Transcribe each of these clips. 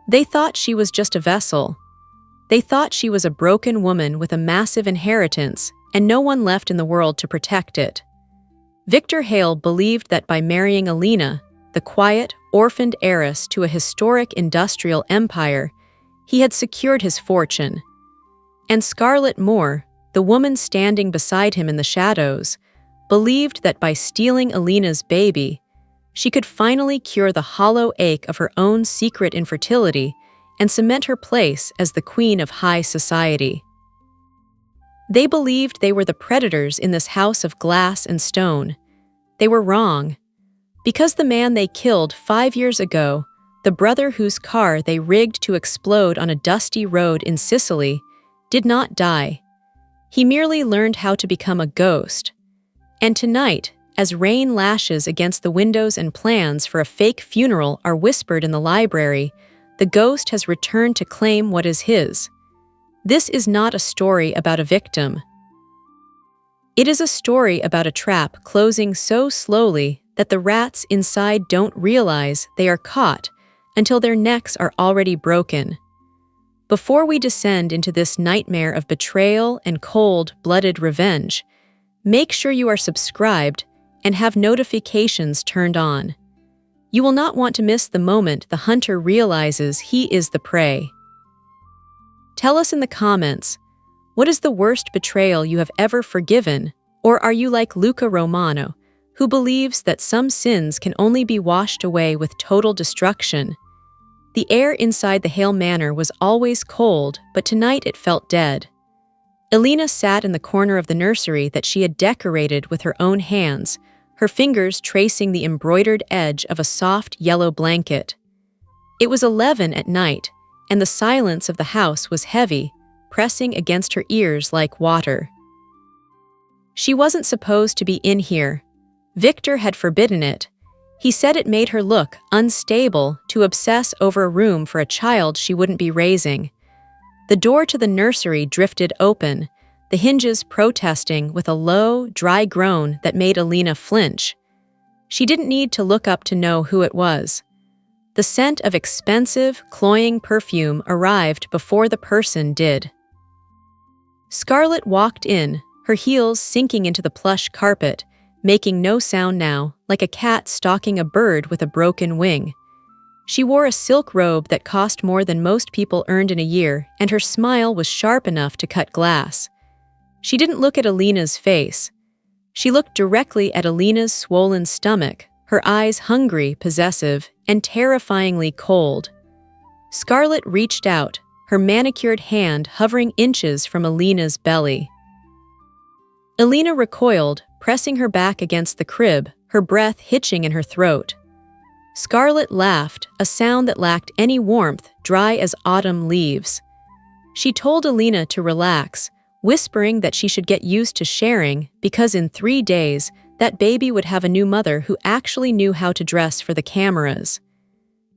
They thought she was just a vessel. They thought she was a broken woman with a massive inheritance and no one left in the world to protect it. Victor Hale believed that by marrying Elena, the quiet, orphaned heiress to a historic industrial empire, he had secured his fortune. And Scarlet Moore, the woman standing beside him in the shadows, believed that by stealing Elena's baby, she could finally cure the hollow ache of her own secret infertility and cement her place as the queen of high society. They believed they were the predators in this house of glass and stone. They were wrong. Because the man they killed 5 years ago, the brother whose car they rigged to explode on a dusty road in Sicily, did not die. He merely learned how to become a ghost. And tonight, as rain lashes against the windows and plans for a fake funeral are whispered in the library, the ghost has returned to claim what is his. This is not a story about a victim. It is a story about a trap closing so slowly that the rats inside don't realize they are caught until their necks are already broken. Before we descend into this nightmare of betrayal and cold-blooded revenge, make sure you are subscribed and have notifications turned on. You will not want to miss the moment the hunter realizes he is the prey. Tell us in the comments, what is the worst betrayal you have ever forgiven, or are you like Luca Romano, who believes that some sins can only be washed away with total destruction? The air inside the Hale Manor was always cold, but tonight it felt dead. Elena sat in the corner of the nursery that she had decorated with her own hands, her fingers tracing the embroidered edge of a soft yellow blanket. It was 11 at night, and the silence of the house was heavy, pressing against her ears like water. She wasn't supposed to be in here. Victor had forbidden it. He said it made her look unstable to obsess over a room for a child she wouldn't be raising. The door to the nursery drifted open, the hinges protesting with a low, dry groan that made Elena flinch. She didn't need to look up to know who it was. The scent of expensive, cloying perfume arrived before the person did. Scarlet walked in, her heels sinking into the plush carpet, making no sound now, like a cat stalking a bird with a broken wing. She wore a silk robe that cost more than most people earned in a year, and her smile was sharp enough to cut glass. She didn't look at Elena's face. She looked directly at Elena's swollen stomach, her eyes hungry, possessive, and terrifyingly cold. Scarlet reached out, her manicured hand hovering inches from Elena's belly. Elena recoiled, pressing her back against the crib, her breath hitching in her throat. Scarlet laughed, a sound that lacked any warmth, dry as autumn leaves. She told Elena to relax, whispering that she should get used to sharing because in 3 days, that baby would have a new mother who actually knew how to dress for the cameras.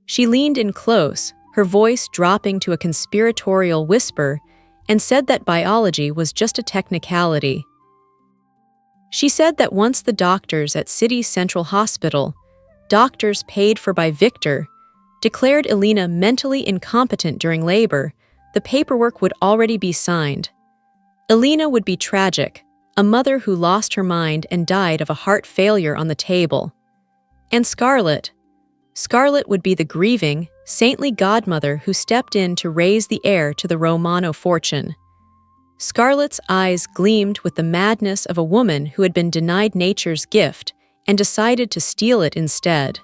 She leaned in close, her voice dropping to a conspiratorial whisper, and said that biology was just a technicality. She said that once the doctors at City Central Hospital, doctors paid for by Victor, declared Elena mentally incompetent during labor, the paperwork would already be signed. Elena would be tragic, a mother who lost her mind and died of a heart failure on the table. And Scarlet would be the grieving, saintly godmother who stepped in to raise the heir to the Romano fortune. Scarlet's eyes gleamed with the madness of a woman who had been denied nature's gift and decided to steal it instead.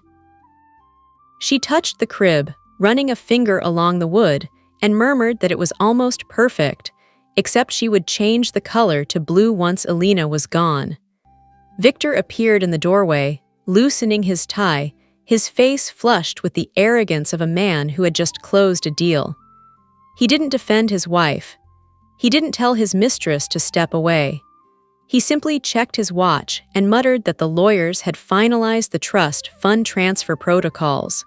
She touched the crib, running a finger along the wood, and murmured that it was almost perfect, except she would change the color to blue once Elena was gone. Victor appeared in the doorway, loosening his tie, his face flushed with the arrogance of a man who had just closed a deal. He didn't defend his wife. He didn't tell his mistress to step away. He simply checked his watch and muttered that the lawyers had finalized the trust fund transfer protocols.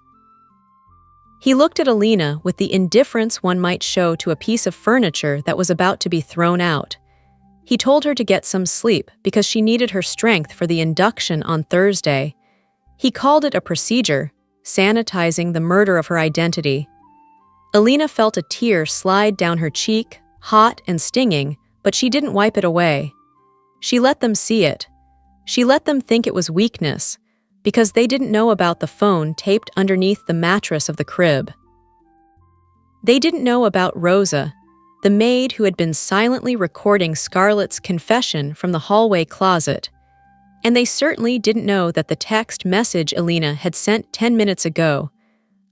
He looked at Elena with the indifference one might show to a piece of furniture that was about to be thrown out. He told her to get some sleep because she needed her strength for the induction on Thursday. He called it a procedure, sanitizing the murder of her identity. Elena felt a tear slide down her cheek, hot and stinging, but she didn't wipe it away. She let them see it. She let them think it was weakness, because they didn't know about the phone taped underneath the mattress of the crib. They didn't know about Rosa, the maid who had been silently recording Scarlet's confession from the hallway closet. And they certainly didn't know that the text message Elena had sent 10 minutes ago,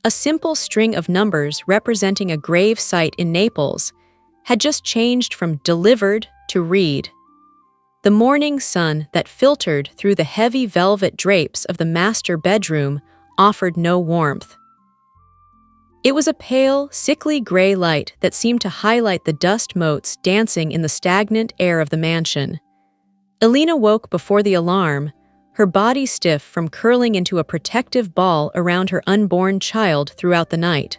a simple string of numbers representing a grave site in Naples, had just changed from delivered to read. The morning sun that filtered through the heavy velvet drapes of the master bedroom offered no warmth. It was a pale, sickly gray light that seemed to highlight the dust motes dancing in the stagnant air of the mansion. Elena woke before the alarm, her body stiff from curling into a protective ball around her unborn child throughout the night.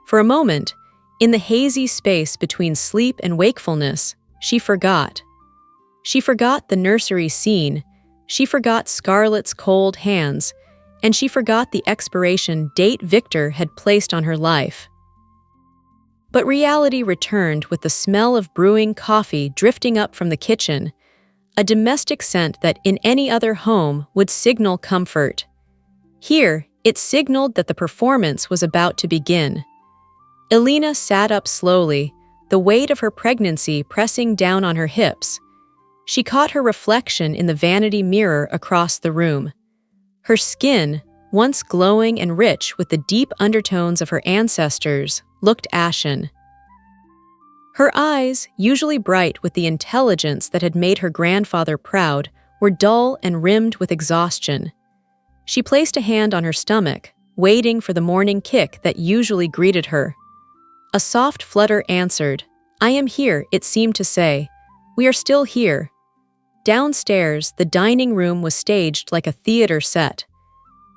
For a moment, in the hazy space between sleep and wakefulness, she forgot. She forgot the nursery scene, she forgot Scarlet's cold hands, and she forgot the expiration date Victor had placed on her life. But reality returned with the smell of brewing coffee drifting up from the kitchen, a domestic scent that in any other home would signal comfort. Here, it signaled that the performance was about to begin. Elena sat up slowly, the weight of her pregnancy pressing down on her hips. She caught her reflection in the vanity mirror across the room. Her skin, once glowing and rich with the deep undertones of her ancestors, looked ashen. Her eyes, usually bright with the intelligence that had made her grandfather proud, were dull and rimmed with exhaustion. She placed a hand on her stomach, waiting for the morning kick that usually greeted her. A soft flutter answered. "I am here," it seemed to say. "We are still here." Downstairs, the dining room was staged like a theater set.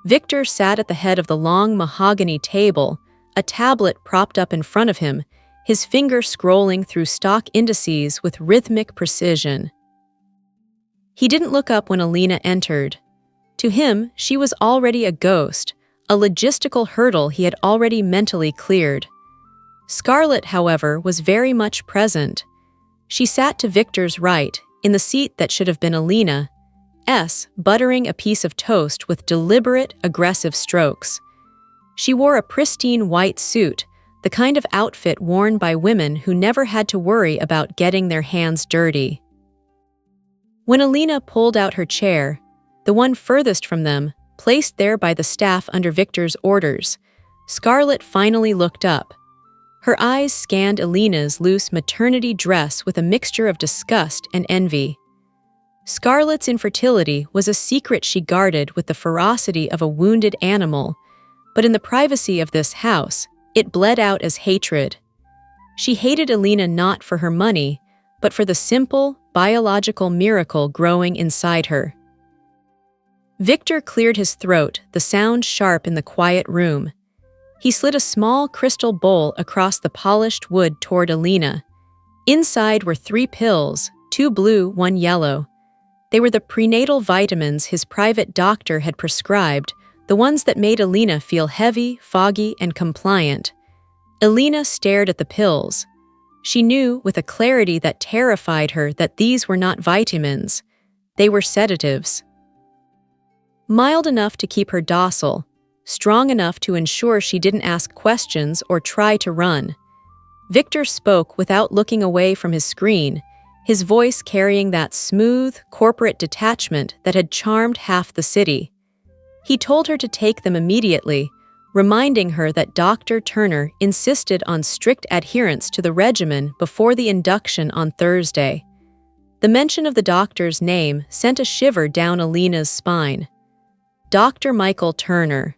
Victor sat at the head of the long mahogany table, a tablet propped up in front of him, his finger scrolling through stock indices with rhythmic precision. He didn't look up when Elena entered. To him, she was already a ghost, a logistical hurdle he had already mentally cleared. Scarlet, however, was very much present. She sat to Victor's right, in the seat that should have been Elena's, buttering a piece of toast with deliberate, aggressive strokes. She wore a pristine white suit, the kind of outfit worn by women who never had to worry about getting their hands dirty. When Elena pulled out her chair, the one furthest from them, placed there by the staff under Victor's orders, Scarlet finally looked up. Her eyes scanned Elena's loose maternity dress with a mixture of disgust and envy. Scarlet's infertility was a secret she guarded with the ferocity of a wounded animal, but in the privacy of this house, it bled out as hatred. She hated Elena not for her money, but for the simple, biological miracle growing inside her. Victor cleared his throat, the sound sharp in the quiet room. He slid a small crystal bowl across the polished wood toward Elena. Inside were 3 pills, 2 blue, 1 yellow. They were the prenatal vitamins his private doctor had prescribed, the ones that made Elena feel heavy, foggy, and compliant. Elena stared at the pills. She knew, with a clarity that terrified her, that these were not vitamins. They were sedatives. Mild enough to keep her docile, strong enough to ensure she didn't ask questions or try to run. Victor spoke without looking away from his screen, his voice carrying that smooth, corporate detachment that had charmed half the city. He told her to take them immediately, reminding her that Dr. Turner insisted on strict adherence to the regimen before the induction on Thursday. The mention of the doctor's name sent a shiver down Elena's spine. Dr. Michael Turner.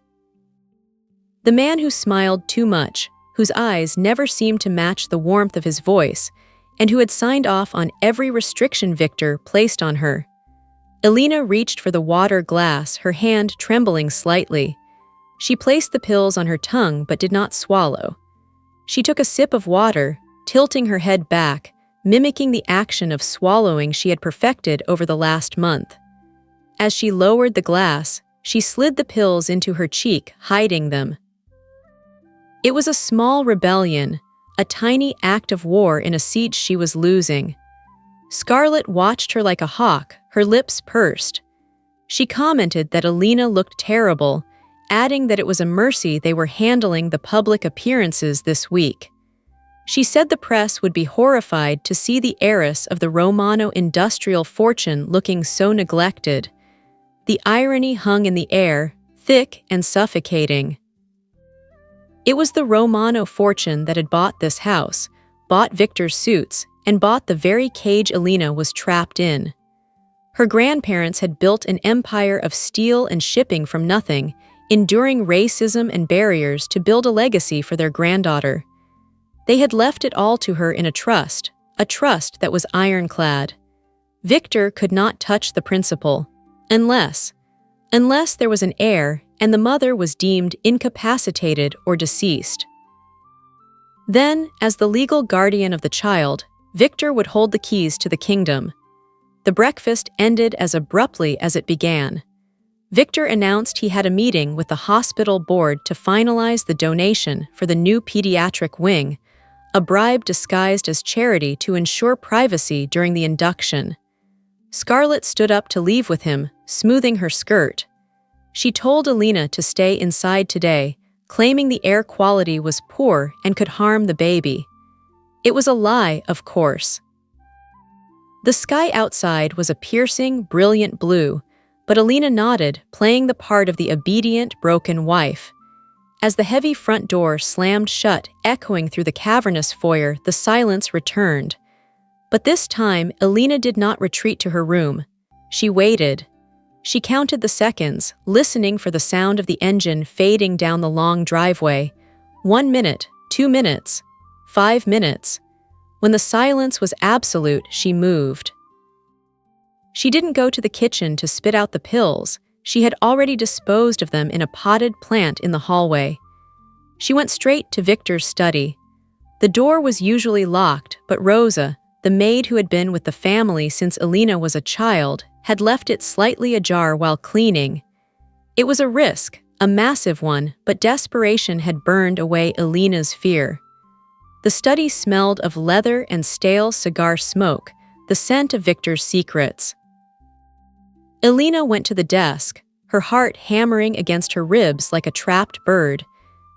The man who smiled too much, whose eyes never seemed to match the warmth of his voice, and who had signed off on every restriction Victor placed on her. Elena reached for the water glass, her hand trembling slightly. She placed the pills on her tongue but did not swallow. She took a sip of water, tilting her head back, mimicking the action of swallowing she had perfected over the last month. As she lowered the glass, she slid the pills into her cheek, hiding them. It was a small rebellion, a tiny act of war in a siege she was losing. Scarlet watched her like a hawk, her lips pursed. She commented that Elena looked terrible, adding that it was a mercy they were handling the public appearances this week. She said the press would be horrified to see the heiress of the Romano industrial fortune looking so neglected. The irony hung in the air, thick and suffocating. It was the Romano fortune that had bought this house, bought Victor's suits, and bought the very cage Elena was trapped in. Her grandparents had built an empire of steel and shipping from nothing, enduring racism and barriers to build a legacy for their granddaughter. They had left it all to her in a trust that was ironclad. Victor could not touch the principal, unless there was an heir and the mother was deemed incapacitated or deceased. Then, as the legal guardian of the child, Victor would hold the keys to the kingdom. The breakfast ended as abruptly as it began. Victor announced he had a meeting with the hospital board to finalize the donation for the new pediatric wing, a bribe disguised as charity to ensure privacy during the induction. Scarlet stood up to leave with him, smoothing her skirt. She told Elena to stay inside today, claiming the air quality was poor and could harm the baby. It was a lie, of course. The sky outside was a piercing, brilliant blue, but Elena nodded, playing the part of the obedient, broken wife. As the heavy front door slammed shut, echoing through the cavernous foyer, the silence returned. But this time, Elena did not retreat to her room. She waited. She counted the seconds, listening for the sound of the engine fading down the long driveway. 1 minute, 2 minutes, 5 minutes. When the silence was absolute, she moved. She didn't go to the kitchen to spit out the pills. She had already disposed of them in a potted plant in the hallway. She went straight to Victor's study. The door was usually locked, but Rosa, the maid who had been with the family since Elena was a child, had left it slightly ajar while cleaning. It was a risk, a massive one, but desperation had burned away Elena's fear. The study smelled of leather and stale cigar smoke, the scent of Victor's secrets. Elena went to the desk, her heart hammering against her ribs like a trapped bird.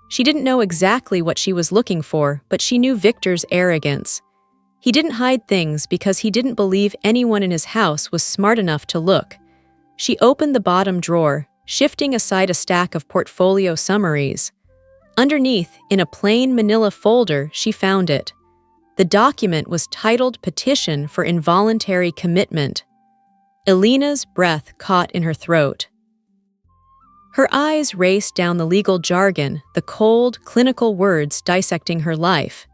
She didn't know exactly what she was looking for, but she knew Victor's arrogance. He didn't hide things because he didn't believe anyone in his house was smart enough to look. She opened the bottom drawer, shifting aside a stack of portfolio summaries. Underneath, in a plain manila folder, she found it. The document was titled Petition for Involuntary Commitment. Elena's breath caught in her throat. Her eyes raced down the legal jargon, the cold, clinical words dissecting her life.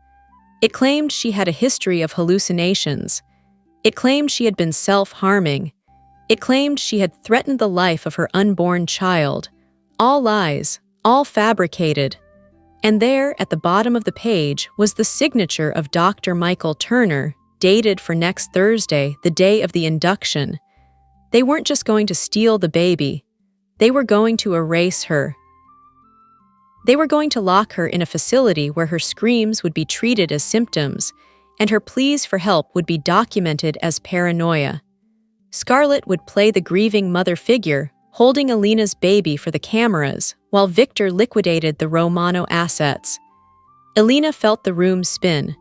It claimed she had a history of hallucinations. It claimed she had been self-harming. It claimed she had threatened the life of her unborn child. All lies, all fabricated. And there, at the bottom of the page, was the signature of Dr. Michael Turner, dated for next Thursday, the day of the induction. They weren't just going to steal the baby. They were going to erase her. They were going to lock her in a facility where her screams would be treated as symptoms, and her pleas for help would be documented as paranoia. Scarlet would play the grieving mother figure, holding Elena's baby for the cameras, while Victor liquidated the Romano assets. Elena felt the room spin.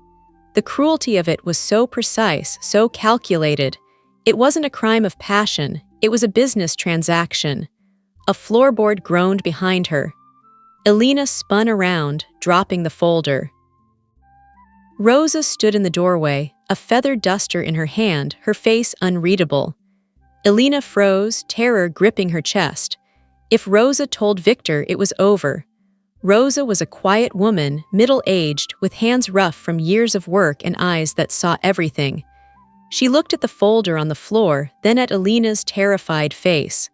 The cruelty of it was so precise, so calculated. It wasn't a crime of passion, it was a business transaction. A floorboard groaned behind her. Elena spun around, dropping the folder. Rosa stood in the doorway, a feathered duster in her hand, her face unreadable. Elena froze, terror gripping her chest. If Rosa told Victor, it was over. Rosa was a quiet woman, middle-aged, with hands rough from years of work and eyes that saw everything. She looked at the folder on the floor, then at Elena's terrified face.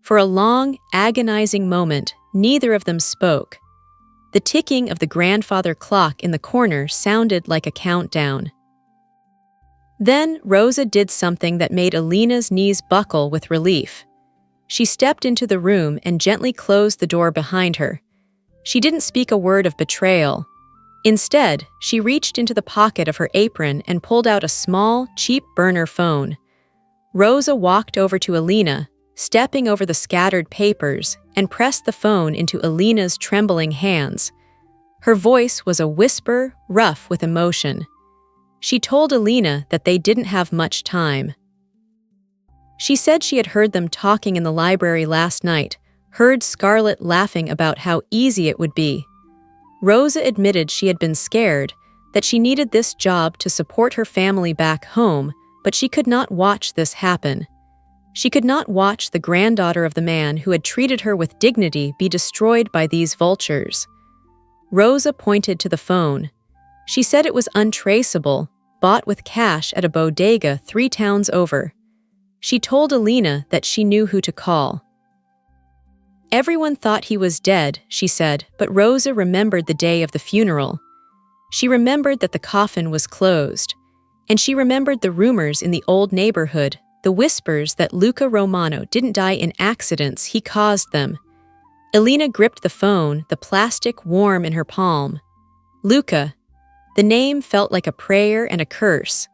For a long, agonizing moment, neither of them spoke. The ticking of the grandfather clock in the corner sounded like a countdown. Then Rosa did something that made Elena's knees buckle with relief. She stepped into the room and gently closed the door behind her. She didn't speak a word of betrayal. Instead, she reached into the pocket of her apron and pulled out a small, cheap burner phone. Rosa walked over to Elena, stepping over the scattered papers, and pressed the phone into Elena's trembling hands. Her voice was a whisper, rough with emotion. She told Elena that they didn't have much time. She said she had heard them talking in the library last night, heard Scarlet laughing about how easy it would be. Rosa admitted she had been scared, that she needed this job to support her family back home, but she could not watch this happen. She could not watch the granddaughter of the man who had treated her with dignity be destroyed by these vultures. Rosa pointed to the phone. She said it was untraceable, bought with cash at a bodega 3 towns over. She told Elena that she knew who to call. Everyone thought he was dead, she said, but Rosa remembered the day of the funeral. She remembered that the coffin was closed. And she remembered the rumors in the old neighborhood, the whispers that Luca Romano didn't die in accidents, he caused them. Elena gripped the phone, the plastic warm in her palm. Luca. The name felt like a prayer and a curse.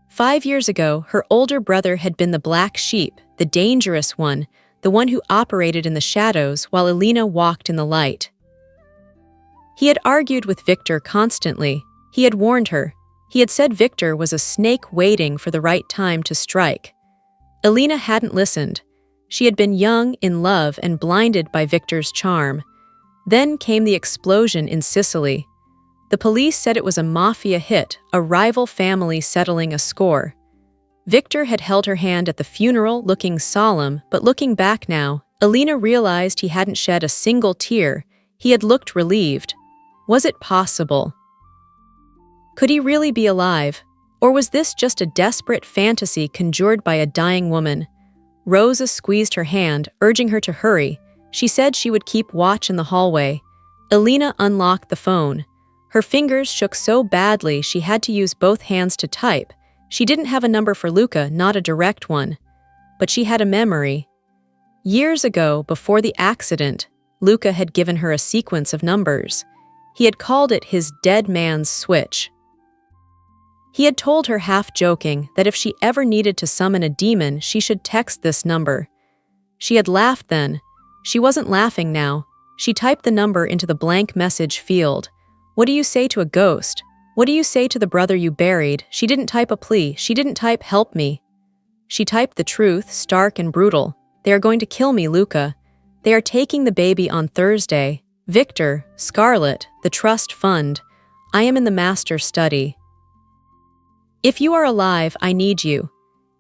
5 years ago, her older brother had been the black sheep, the dangerous one, the one who operated in the shadows while Elena walked in the light. He had argued with Victor constantly. He had warned her. He had said Victor was a snake waiting for the right time to strike. Elena hadn't listened. She had been young, in love, and blinded by Victor's charm. Then came the explosion in Sicily. The police said it was a mafia hit, a rival family settling a score. Victor had held her hand at the funeral, looking solemn, but looking back now, Elena realized he hadn't shed a single tear. He had looked relieved. Was it possible? Could he really be alive? Or was this just a desperate fantasy conjured by a dying woman? Rosa squeezed her hand, urging her to hurry. She said she would keep watch in the hallway. Elena unlocked the phone. Her fingers shook so badly she had to use both hands to type. She didn't have a number for Luca, not a direct one. But she had a memory. Years ago, before the accident, Luca had given her a sequence of numbers. He had called it his dead man's switch. He had told her half-joking that if she ever needed to summon a demon, she should text this number. She had laughed then. She wasn't laughing now. She typed the number into the blank message field. What do you say to a ghost? What do you say to the brother you buried? She didn't type a plea. She didn't type, help me. She typed the truth, stark and brutal. They are going to kill me, Luca. They are taking the baby on Thursday. Victor, Scarlet, the trust fund. I am in the master study. If you are alive, I need you.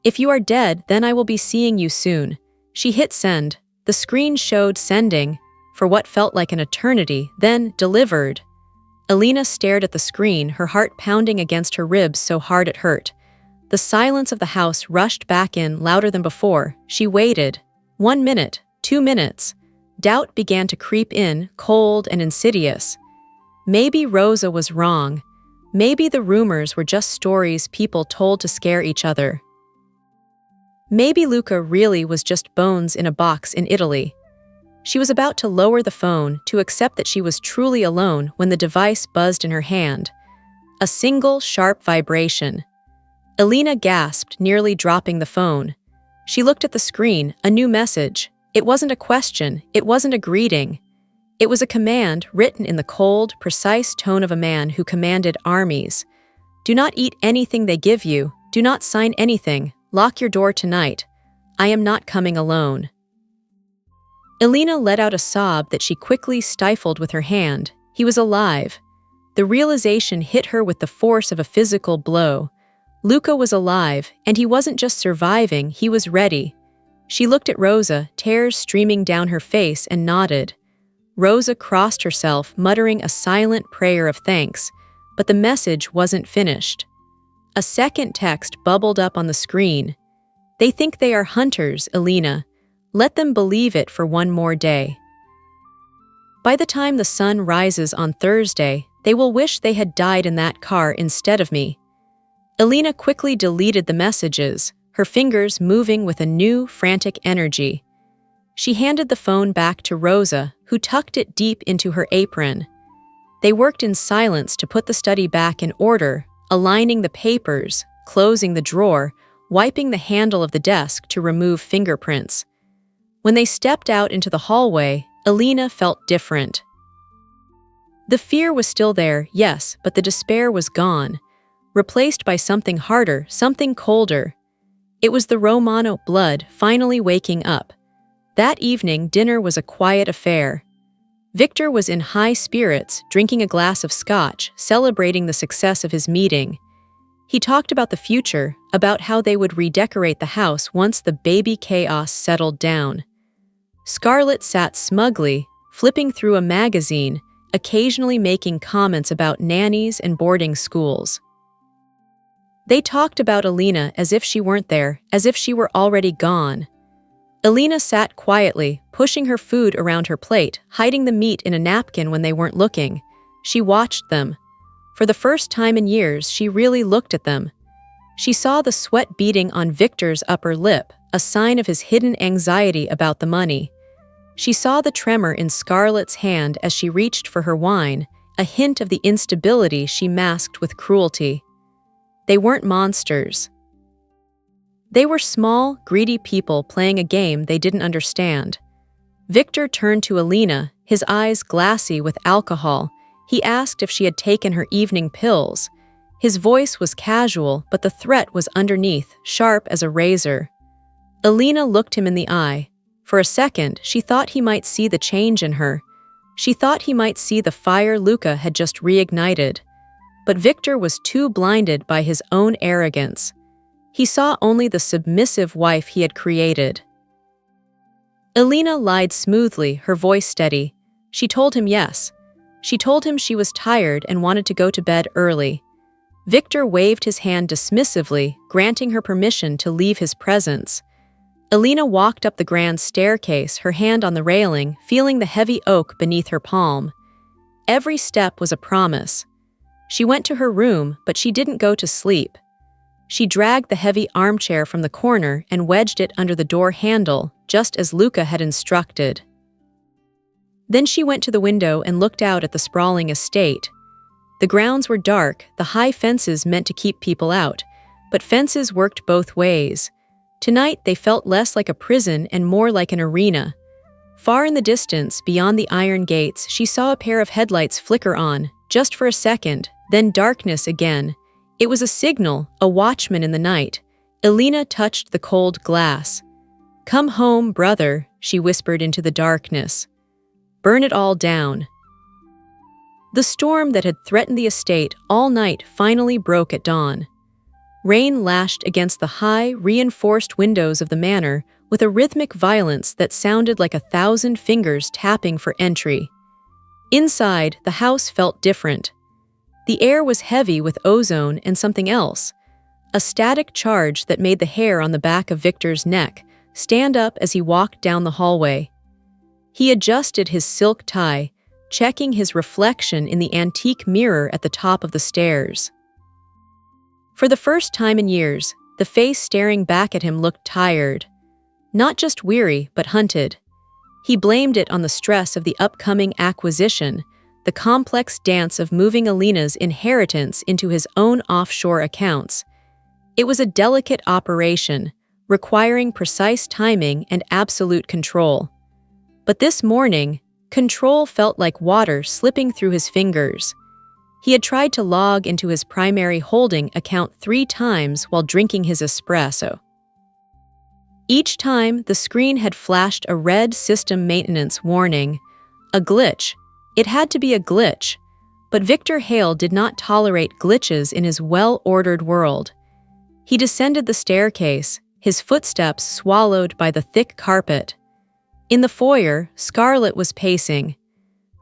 If you are dead, then I will be seeing you soon. She hit send. The screen showed sending, for what felt like an eternity, then delivered. Elena stared at the screen, her heart pounding against her ribs so hard it hurt. The silence of the house rushed back in louder than before. She waited. 1 minute, 2 minutes. Doubt began to creep in, cold and insidious. Maybe Rosa was wrong. Maybe the rumors were just stories people told to scare each other. Maybe Luca really was just bones in a box in Italy. She was about to lower the phone to accept that she was truly alone when the device buzzed in her hand. A single, sharp vibration. Elena gasped, nearly dropping the phone. She looked at the screen, a new message. It wasn't a question, it wasn't a greeting. It was a command written in the cold, precise tone of a man who commanded armies. Do not eat anything they give you. Do not sign anything. Lock your door tonight. I am not coming alone. Elena let out a sob that she quickly stifled with her hand. He was alive. The realization hit her with the force of a physical blow. Luca was alive, and he wasn't just surviving, he was ready. She looked at Rosa, tears streaming down her face, and nodded. Rosa crossed herself, muttering a silent prayer of thanks, but the message wasn't finished. A second text bubbled up on the screen. They think they are hunters, Elena. Let them believe it for one more day. By the time the sun rises on Thursday, they will wish they had died in that car instead of me. Elena quickly deleted the messages, her fingers moving with a new, frantic energy. She handed the phone back to Rosa, who tucked it deep into her apron. They worked in silence to put the study back in order, aligning the papers, closing the drawer, wiping the handle of the desk to remove fingerprints. When they stepped out into the hallway, Elena felt different. The fear was still there, yes, but the despair was gone, replaced by something harder, something colder. It was the Romano blood finally waking up. That evening, dinner was a quiet affair. Victor was in high spirits, drinking a glass of scotch, celebrating the success of his meeting. He talked about the future, about how they would redecorate the house once the baby chaos settled down. Scarlet sat smugly, flipping through a magazine, occasionally making comments about nannies and boarding schools. They talked about Elena as if she weren't there, as if she were already gone. Elena sat quietly, pushing her food around her plate, hiding the meat in a napkin when they weren't looking. She watched them. For the first time in years, she really looked at them. She saw the sweat beading on Victor's upper lip, a sign of his hidden anxiety about the money. She saw the tremor in Scarlet's hand as she reached for her wine, a hint of the instability she masked with cruelty. They weren't monsters. They were small, greedy people playing a game they didn't understand. Victor turned to Elena, his eyes glassy with alcohol. He asked if she had taken her evening pills. His voice was casual, but the threat was underneath, sharp as a razor. Elena looked him in the eye. For a second, she thought he might see the change in her. She thought he might see the fire Luca had just reignited. But Victor was too blinded by his own arrogance. He saw only the submissive wife he had created. Elena lied smoothly, her voice steady. She told him yes. She told him she was tired and wanted to go to bed early. Victor waved his hand dismissively, granting her permission to leave his presence. Elena walked up the grand staircase, her hand on the railing, feeling the heavy oak beneath her palm. Every step was a promise. She went to her room, but she didn't go to sleep. She dragged the heavy armchair from the corner and wedged it under the door handle, just as Luca had instructed. Then she went to the window and looked out at the sprawling estate. The grounds were dark, the high fences meant to keep people out, but fences worked both ways. Tonight they felt less like a prison and more like an arena. Far in the distance, beyond the iron gates, she saw a pair of headlights flicker on, just for a second, then darkness again. It was a signal, a watchman in the night. Elena touched the cold glass. "Come home, brother," she whispered into the darkness. "Burn it all down." The storm that had threatened the estate all night finally broke at dawn. Rain lashed against the high, reinforced windows of the manor with a rhythmic violence that sounded like 1,000 fingers tapping for entry. Inside, the house felt different. The air was heavy with ozone and something else, a static charge that made the hair on the back of Victor's neck stand up as he walked down the hallway. He adjusted his silk tie, checking his reflection in the antique mirror at the top of the stairs. For the first time in years, the face staring back at him looked tired. Not just weary, but hunted. He blamed it on the stress of the upcoming acquisition, the complex dance of moving Elena's inheritance into his own offshore accounts. It was a delicate operation, requiring precise timing and absolute control. But this morning, control felt like water slipping through his fingers. He had tried to log into his primary holding account 3 times while drinking his espresso. Each time, the screen had flashed a red system maintenance warning. A glitch. It had to be a glitch. But Victor Hale did not tolerate glitches in his well-ordered world. He descended the staircase, his footsteps swallowed by the thick carpet. In the foyer, Scarlet was pacing.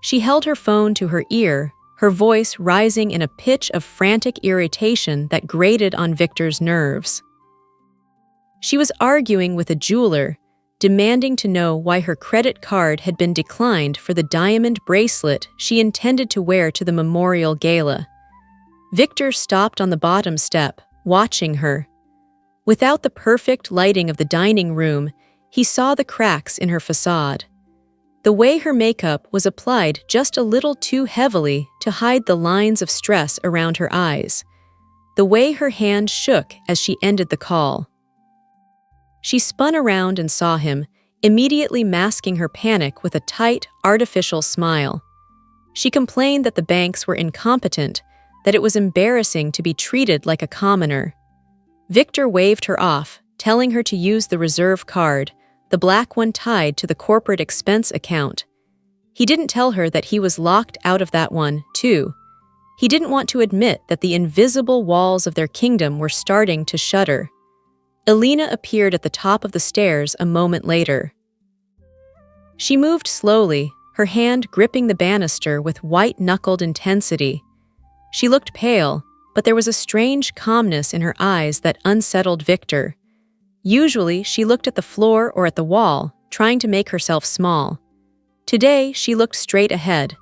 She held her phone to her ear, her voice rising in a pitch of frantic irritation that grated on Victor's nerves. She was arguing with a jeweler, demanding to know why her credit card had been declined for the diamond bracelet she intended to wear to the memorial gala. Victor stopped on the bottom step, watching her. Without the perfect lighting of the dining room, He saw the cracks in her facade. The way her makeup was applied just a little too heavily to hide the lines of stress around her eyes. The way her hand shook as she ended the call. She spun around and saw him, immediately masking her panic with a tight, artificial smile. She complained that the banks were incompetent, that it was embarrassing to be treated like a commoner. Victor waved her off, telling her to use the reserve card, the black one tied to the corporate expense account. He didn't tell her that he was locked out of that one, too. He didn't want to admit that the invisible walls of their kingdom were starting to shudder. Elena appeared at the top of the stairs a moment later. She moved slowly, her hand gripping the banister with white-knuckled intensity. She looked pale, but there was a strange calmness in her eyes that unsettled Victor. Usually, she looked at the floor or at the wall, trying to make herself small. Today, she looked straight ahead.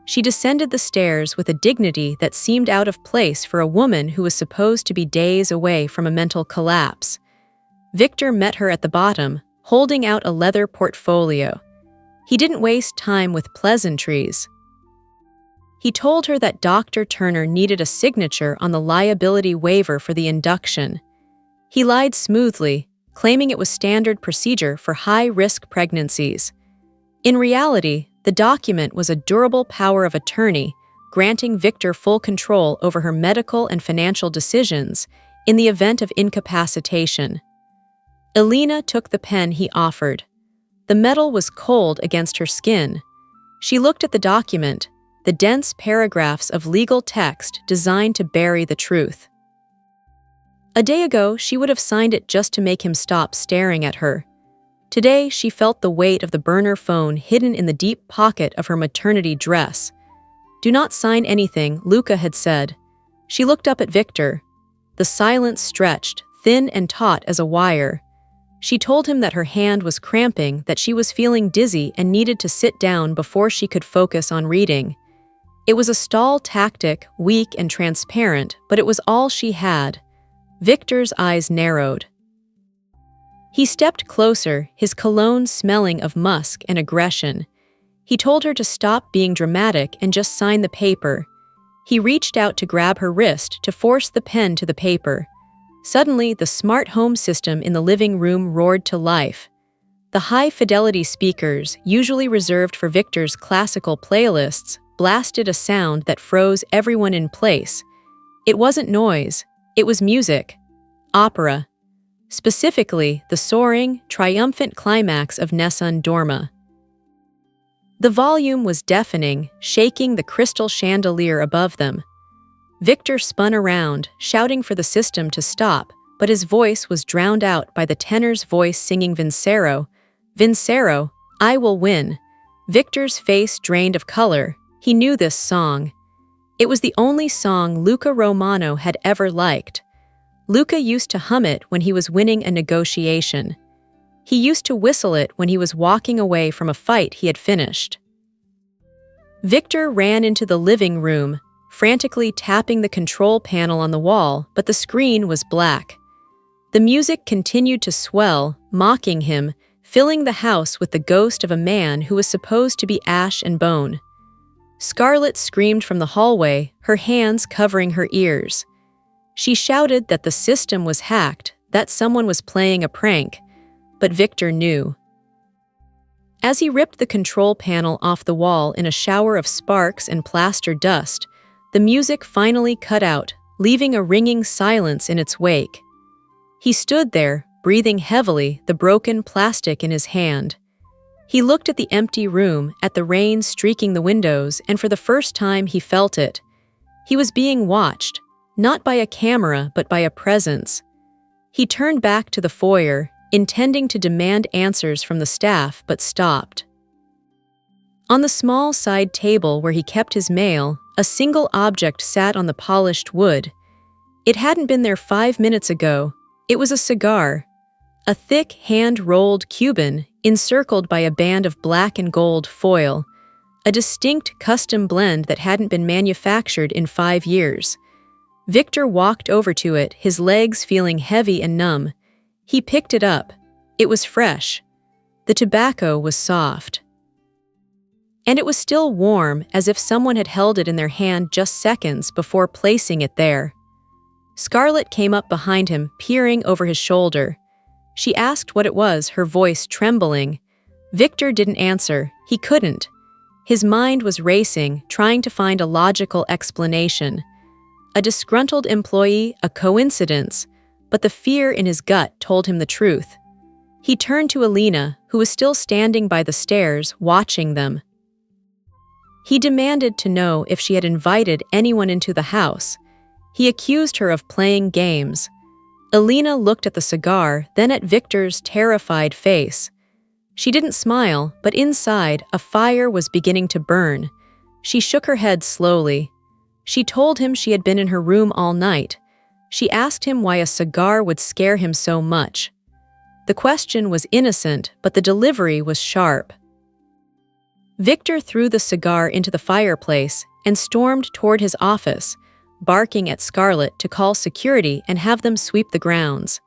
She descended the stairs with a dignity that seemed out of place for a woman who was supposed to be days away from a mental collapse. Victor met her at the bottom, holding out a leather portfolio. He didn't waste time with pleasantries. He told her that Dr. Turner needed a signature on the liability waiver for the induction. He lied smoothly, claiming it was standard procedure for high-risk pregnancies. In reality, the document was a durable power of attorney, granting Victor full control over her medical and financial decisions in the event of incapacitation. Elena took the pen he offered. The metal was cold against her skin. She looked at the document, the dense paragraphs of legal text designed to bury the truth. A day ago, she would have signed it just to make him stop staring at her. Today, she felt the weight of the burner phone hidden in the deep pocket of her maternity dress. "Do not sign anything," Luca had said. She looked up at Victor. The silence stretched, thin and taut as a wire. She told him that her hand was cramping, that she was feeling dizzy and needed to sit down before she could focus on reading. It was a stall tactic, weak and transparent, but it was all she had. Victor's eyes narrowed. He stepped closer, his cologne smelling of musk and aggression. He told her to stop being dramatic and just sign the paper. He reached out to grab her wrist to force the pen to the paper. Suddenly, the smart home system in the living room roared to life. The high-fidelity speakers, usually reserved for Victor's classical playlists, blasted a sound that froze everyone in place. It wasn't noise. It was music. Opera. Specifically, the soaring, triumphant climax of Nessun Dorma. The volume was deafening, shaking the crystal chandelier above them. Victor spun around, shouting for the system to stop, but his voice was drowned out by the tenor's voice singing Vincero. "Vincero, I will win." Victor's face drained of color. He knew this song. It was the only song Luca Romano had ever liked. Luca used to hum it when he was winning a negotiation. He used to whistle it when he was walking away from a fight he had finished. Victor ran into the living room, frantically tapping the control panel on the wall, but the screen was black. The music continued to swell, mocking him, filling the house with the ghost of a man who was supposed to be ash and bone. Scarlet screamed from the hallway, her hands covering her ears. She shouted that the system was hacked, that someone was playing a prank, but Victor knew. As he ripped the control panel off the wall in a shower of sparks and plaster dust, the music finally cut out, leaving a ringing silence in its wake. He stood there, breathing heavily, the broken plastic in his hand. He looked at the empty room, at the rain streaking the windows, and for the first time he felt it. He was being watched, not by a camera but by a presence. He turned back to the foyer, intending to demand answers from the staff, but stopped. On the small side table where he kept his mail, a single object sat on the polished wood. It hadn't been there 5 minutes ago. It was a cigar. A thick, hand-rolled Cuban, encircled by a band of black and gold foil. A distinct custom blend that hadn't been manufactured in 5 years. Victor walked over to it, his legs feeling heavy and numb. He picked it up. It was fresh, The tobacco was soft. And it was still warm, as if someone had held it in their hand just seconds before placing it there. Scarlet came up behind him, peering over his shoulder. She asked what it was, her voice trembling. Victor didn't answer. He couldn't. His mind was racing, trying to find a logical explanation. A disgruntled employee, a coincidence, but the fear in his gut told him the truth. He turned to Elena, who was still standing by the stairs, watching them. He demanded to know if she had invited anyone into the house. He accused her of playing games. Elena looked at the cigar, then at Victor's terrified face. She didn't smile, but inside, a fire was beginning to burn. She shook her head slowly. She told him she had been in her room all night. She asked him why a cigar would scare him so much. The question was innocent, but the delivery was sharp. Victor threw the cigar into the fireplace and stormed toward his office, barking at Scarlet to call security and have them sweep the grounds.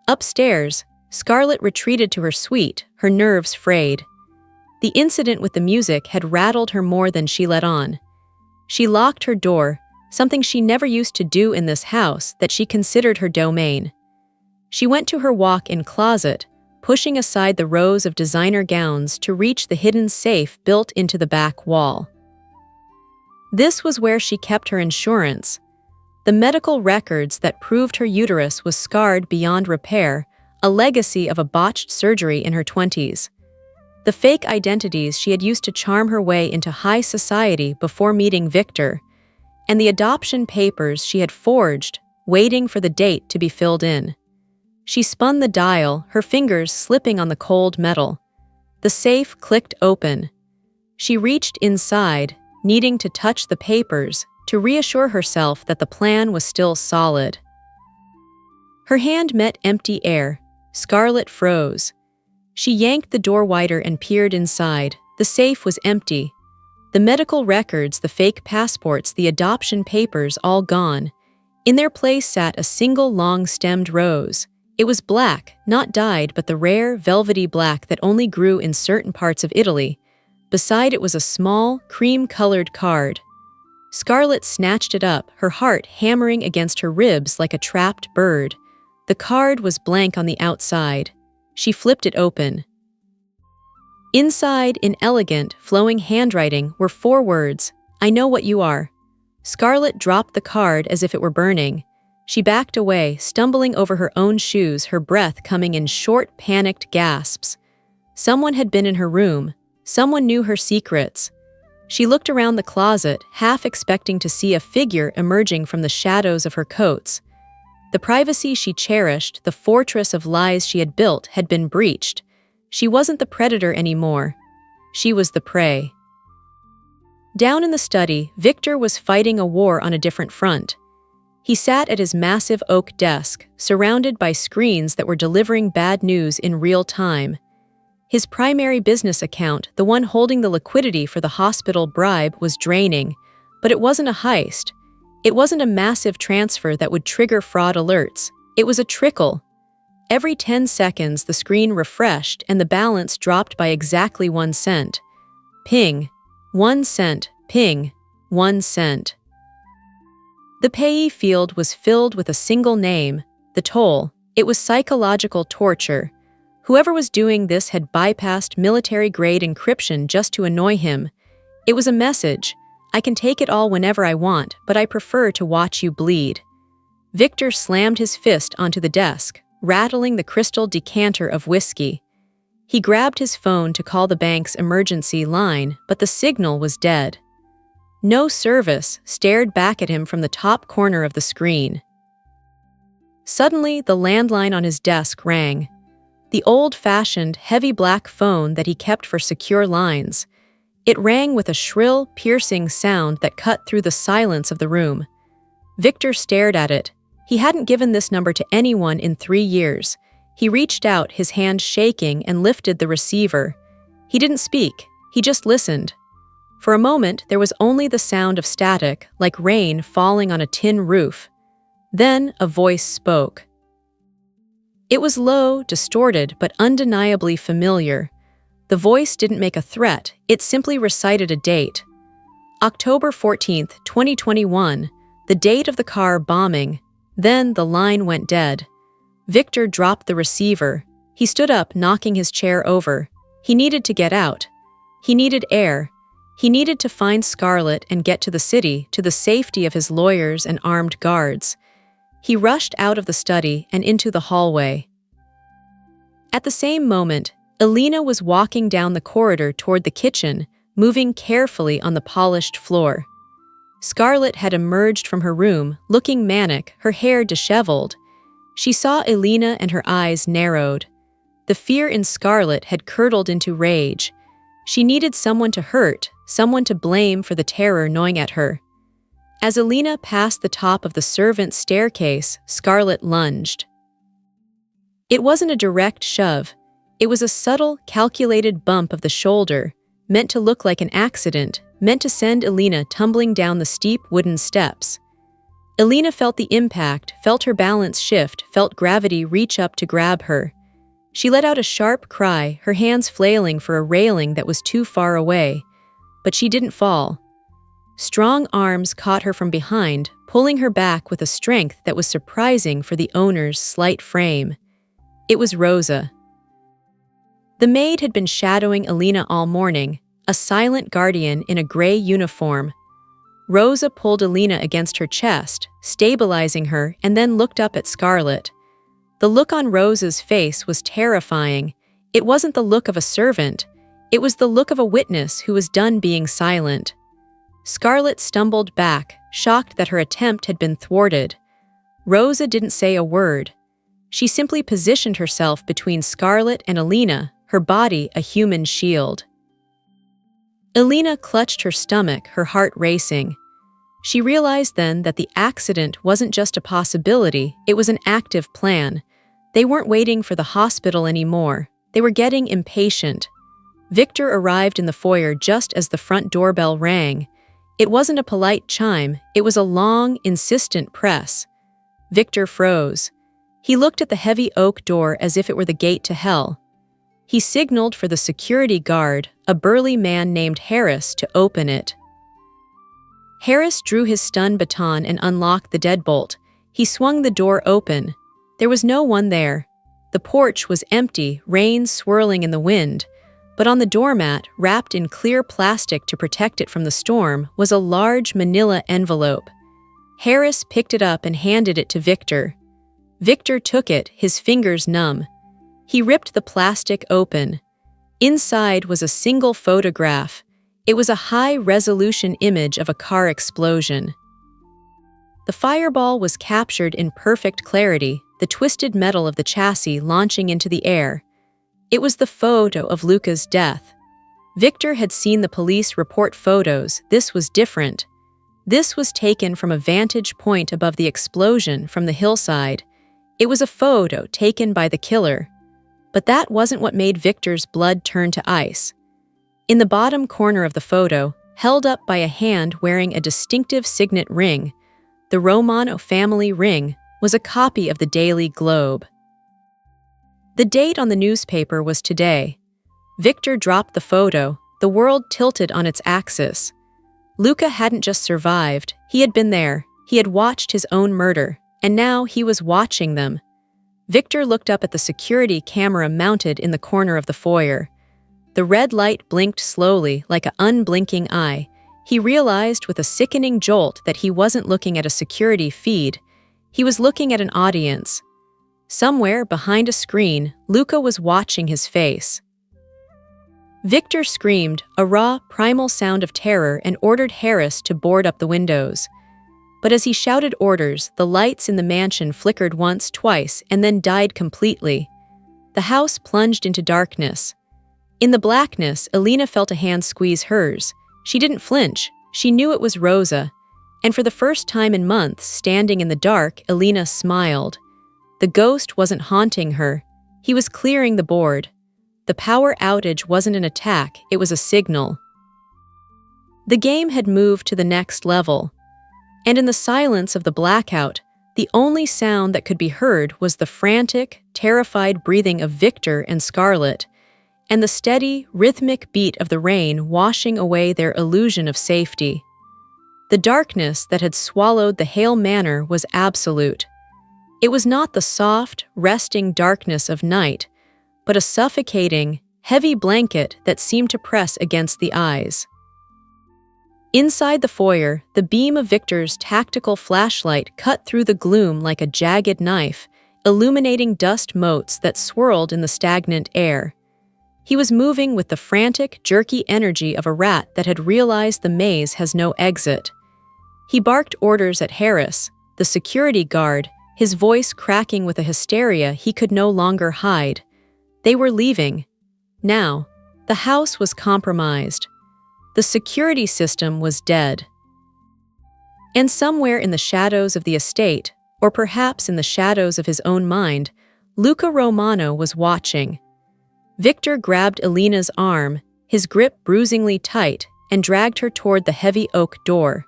Upstairs, Scarlet retreated to her suite, her nerves frayed. The incident with the music had rattled her more than she let on. She locked her door, something she never used to do in this house that she considered her domain. She went to her walk-in closet, pushing aside the rows of designer gowns to reach the hidden safe built into the back wall. This was where she kept her insurance. The medical records that proved her uterus was scarred beyond repair, a legacy of a botched surgery in her 20s. The fake identities she had used to charm her way into high society before meeting Victor, and the adoption papers she had forged, waiting for the date to be filled in. She spun the dial, her fingers slipping on the cold metal. The safe clicked open. She reached inside, needing to touch the papers to reassure herself that the plan was still solid. Her hand met empty air. Scarlet froze. She yanked the door wider and peered inside. The safe was empty. The medical records, the fake passports, the adoption papers, all gone. In their place sat a single long-stemmed rose. It was black, not dyed, but the rare, velvety black that only grew in certain parts of Italy. Beside it was a small, cream-colored card. Scarlet snatched it up, her heart hammering against her ribs like a trapped bird. The card was blank on the outside. She flipped it open. Inside, in elegant, flowing handwriting, were 4 words, "I know what you are." Scarlet dropped the card as if it were burning. She backed away, stumbling over her own shoes, her breath coming in short, panicked gasps. Someone had been in her room. Someone knew her secrets. She looked around the closet, half expecting to see a figure emerging from the shadows of her coats. The privacy she cherished, the fortress of lies she had built, had been breached. She wasn't the predator anymore. She was the prey. Down in the study, Victor was fighting a war on a different front. He sat at his massive oak desk, surrounded by screens that were delivering bad news in real time. His primary business account, the one holding the liquidity for the hospital bribe, was draining, but it wasn't a heist. It wasn't a massive transfer that would trigger fraud alerts. It was a trickle. Every 10 seconds, the screen refreshed and the balance dropped by exactly 1 cent. Ping. 1 cent. Ping. 1 cent. The payee field was filled with a single name, the toll. It was psychological torture. Whoever was doing this had bypassed military-grade encryption just to annoy him. It was a message. I can take it all whenever I want, but I prefer to watch you bleed. Victor slammed his fist onto the desk, rattling the crystal decanter of whiskey. He grabbed his phone to call the bank's emergency line, but the signal was dead. No service stared back at him from the top corner of the screen. Suddenly, the landline on his desk rang. The old-fashioned, heavy black phone that he kept for secure lines. It rang with a shrill, piercing sound that cut through the silence of the room. Victor stared at it. He hadn't given this number to anyone in 3 years. He reached out, his hand shaking, and lifted the receiver. He didn't speak. He just listened. For a moment, there was only the sound of static, like rain falling on a tin roof. Then a voice spoke. It was low, distorted, but undeniably familiar. The voice didn't make a threat, it simply recited a date. October 14th, 2021, the date of the car bombing. Then the line went dead. Victor dropped the receiver. He stood up, knocking his chair over. He needed to get out. He needed air. He needed to find Scarlet and get to the city, to the safety of his lawyers and armed guards. He rushed out of the study and into the hallway. At the same moment, Elena was walking down the corridor toward the kitchen, moving carefully on the polished floor. Scarlet had emerged from her room, looking manic, her hair disheveled. She saw Elena and her eyes narrowed. The fear in Scarlet had curdled into rage. She needed someone to hurt, someone to blame for the terror gnawing at her. As Elena passed the top of the servants' staircase, Scarlet lunged. It wasn't a direct shove. It was a subtle, calculated bump of the shoulder, meant to look like an accident, meant to send Elena tumbling down the steep wooden steps. Elena felt the impact, felt her balance shift, felt gravity reach up to grab her. She let out a sharp cry, her hands flailing for a railing that was too far away. But she didn't fall. Strong arms caught her from behind, pulling her back with a strength that was surprising for the owner's slight frame. It was Rosa. The maid had been shadowing Elena all morning, a silent guardian in a gray uniform. Rosa pulled Elena against her chest, stabilizing her, and then looked up at Scarlet. The look on Rosa's face was terrifying. It wasn't the look of a servant. It was the look of a witness who was done being silent. Scarlet stumbled back, shocked that her attempt had been thwarted. Rosa didn't say a word. She simply positioned herself between Scarlet and Elena, her body a human shield. Elena clutched her stomach, her heart racing. She realized then that the accident wasn't just a possibility, it was an active plan. They weren't waiting for the hospital anymore. They were getting impatient. Victor arrived in the foyer just as the front doorbell rang. It wasn't a polite chime, it was a long, insistent press. Victor froze. He looked at the heavy oak door as if it were the gate to hell. He signaled for the security guard, a burly man named Harris, to open it. Harris drew his stun baton and unlocked the deadbolt. He swung the door open. There was no one there. The porch was empty, rain swirling in the wind. But on the doormat, wrapped in clear plastic to protect it from the storm, was a large manila envelope. Harris picked it up and handed it to Victor. Victor took it, his fingers numb. He ripped the plastic open. Inside was a single photograph. It was a high-resolution image of a car explosion. The fireball was captured in perfect clarity, the twisted metal of the chassis launching into the air. It was the photo of Luca's death. Victor had seen the police report photos. This was different. This was taken from a vantage point above the explosion from the hillside. It was a photo taken by the killer. But that wasn't what made Victor's blood turn to ice. In the bottom corner of the photo, held up by a hand wearing a distinctive signet ring, the Romano family ring, was a copy of the Daily Globe. The date on the newspaper was today. Victor dropped the photo, the world tilted on its axis. Luca hadn't just survived, he had been there, he had watched his own murder, and now he was watching them. Victor looked up at the security camera mounted in the corner of the foyer. The red light blinked slowly, like an unblinking eye. He realized with a sickening jolt that he wasn't looking at a security feed. He was looking at an audience. Somewhere behind a screen, Luca was watching his face. Victor screamed, a raw, primal sound of terror, and ordered Harris to board up the windows. But as he shouted orders, the lights in the mansion flickered once, twice, and then died completely. The house plunged into darkness. In the blackness, Elena felt a hand squeeze hers. She didn't flinch. She knew it was Rosa. And for the first time in months, standing in the dark, Elena smiled. The ghost wasn't haunting her. He was clearing the board. The power outage wasn't an attack, it was a signal. The game had moved to the next level. And in the silence of the blackout, The only sound that could be heard was the frantic, terrified breathing of Victor and Scarlet, and the steady, rhythmic beat of the rain washing away their illusion of safety. The darkness that had swallowed the Hale Manor was absolute. It was not the soft, resting darkness of night, but a suffocating, heavy blanket that seemed to press against the eyes. Inside the foyer, the beam of Victor's tactical flashlight cut through the gloom like a jagged knife, illuminating dust motes that swirled in the stagnant air. He was moving with the frantic, jerky energy of a rat that had realized the maze has no exit. He barked orders at Harris, the security guard, his voice cracking with a hysteria he could no longer hide. They were leaving. Now, the house was compromised. The security system was dead. And somewhere in the shadows of the estate, or perhaps in the shadows of his own mind, Luca Romano was watching. Victor grabbed Elena's arm, his grip bruisingly tight, and dragged her toward the heavy oak door.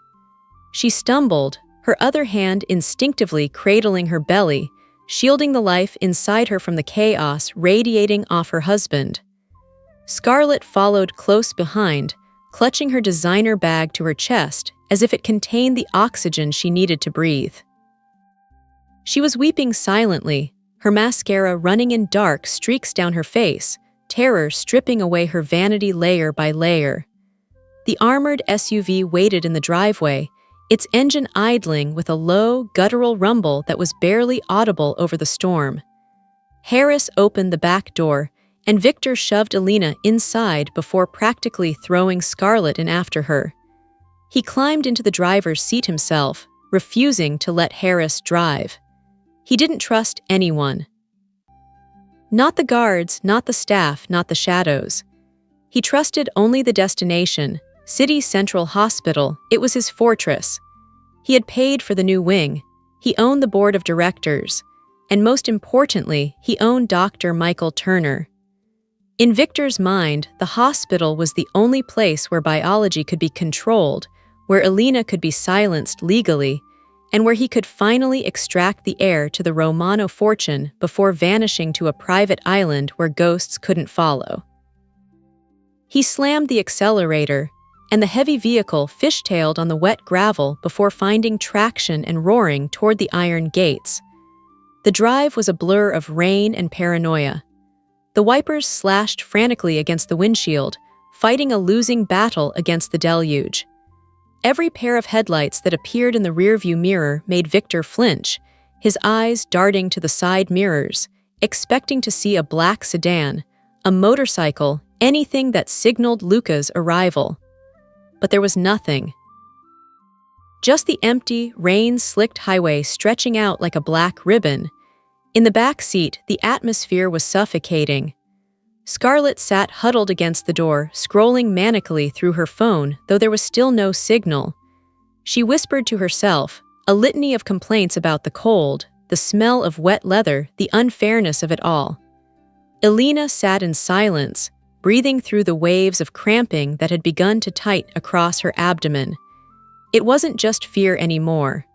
She stumbled, her other hand instinctively cradling her belly, shielding the life inside her from the chaos radiating off her husband. Scarlet followed close behind, clutching her designer bag to her chest as if it contained the oxygen she needed to breathe. She was weeping silently, her mascara running in dark streaks down her face, terror stripping away her vanity layer by layer. The armored SUV waited in the driveway, its engine idling with a low, guttural rumble that was barely audible over the storm. Harris opened the back door, and Victor shoved Elena inside before practically throwing Scarlet in after her. He climbed into the driver's seat himself, refusing to let Harris drive. He didn't trust anyone. Not the guards, not the staff, not the shadows. He trusted only the destination, City Central Hospital. It was his fortress. He had paid for the new wing. He owned the board of directors. And most importantly, he owned Dr. Michael Turner. In Victor's mind, the hospital was the only place where biology could be controlled, where Elena could be silenced legally, and where he could finally extract the heir to the Romano fortune before vanishing to a private island where ghosts couldn't follow. He slammed the accelerator, and the heavy vehicle fishtailed on the wet gravel before finding traction and roaring toward the iron gates. The drive was a blur of rain and paranoia. The wipers slashed frantically against the windshield, fighting a losing battle against the deluge. Every pair of headlights that appeared in the rearview mirror made Victor flinch, his eyes darting to the side mirrors, expecting to see a black sedan, a motorcycle, anything that signaled Luca's arrival. But there was nothing. Just the empty, rain-slicked highway stretching out like a black ribbon. In the back seat, the atmosphere was suffocating. Scarlet sat huddled against the door, scrolling manically through her phone, though there was still no signal. She whispered to herself, a litany of complaints about the cold, the smell of wet leather, the unfairness of it all. Elena sat in silence, breathing through the waves of cramping that had begun to tighten across her abdomen. It wasn't just fear anymore.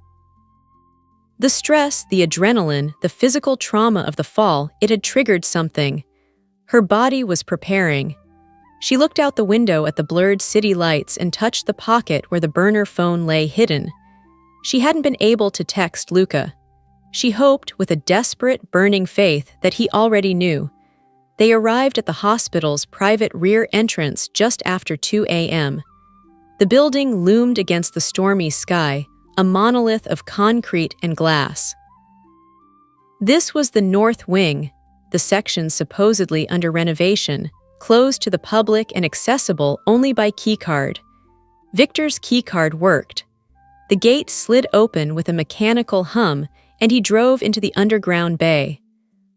The stress, the adrenaline, the physical trauma of the fall, it had triggered something. Her body was preparing. She looked out the window at the blurred city lights and touched the pocket where the burner phone lay hidden. She hadn't been able to text Luca. She hoped, with a desperate, burning faith, that he already knew. They arrived at the hospital's private rear entrance just after 2 a.m. The building loomed against the stormy sky, a monolith of concrete and glass. This was the North Wing, the section supposedly under renovation, closed to the public and accessible only by keycard. Victor's keycard worked. The gate slid open with a mechanical hum, and he drove into the underground bay.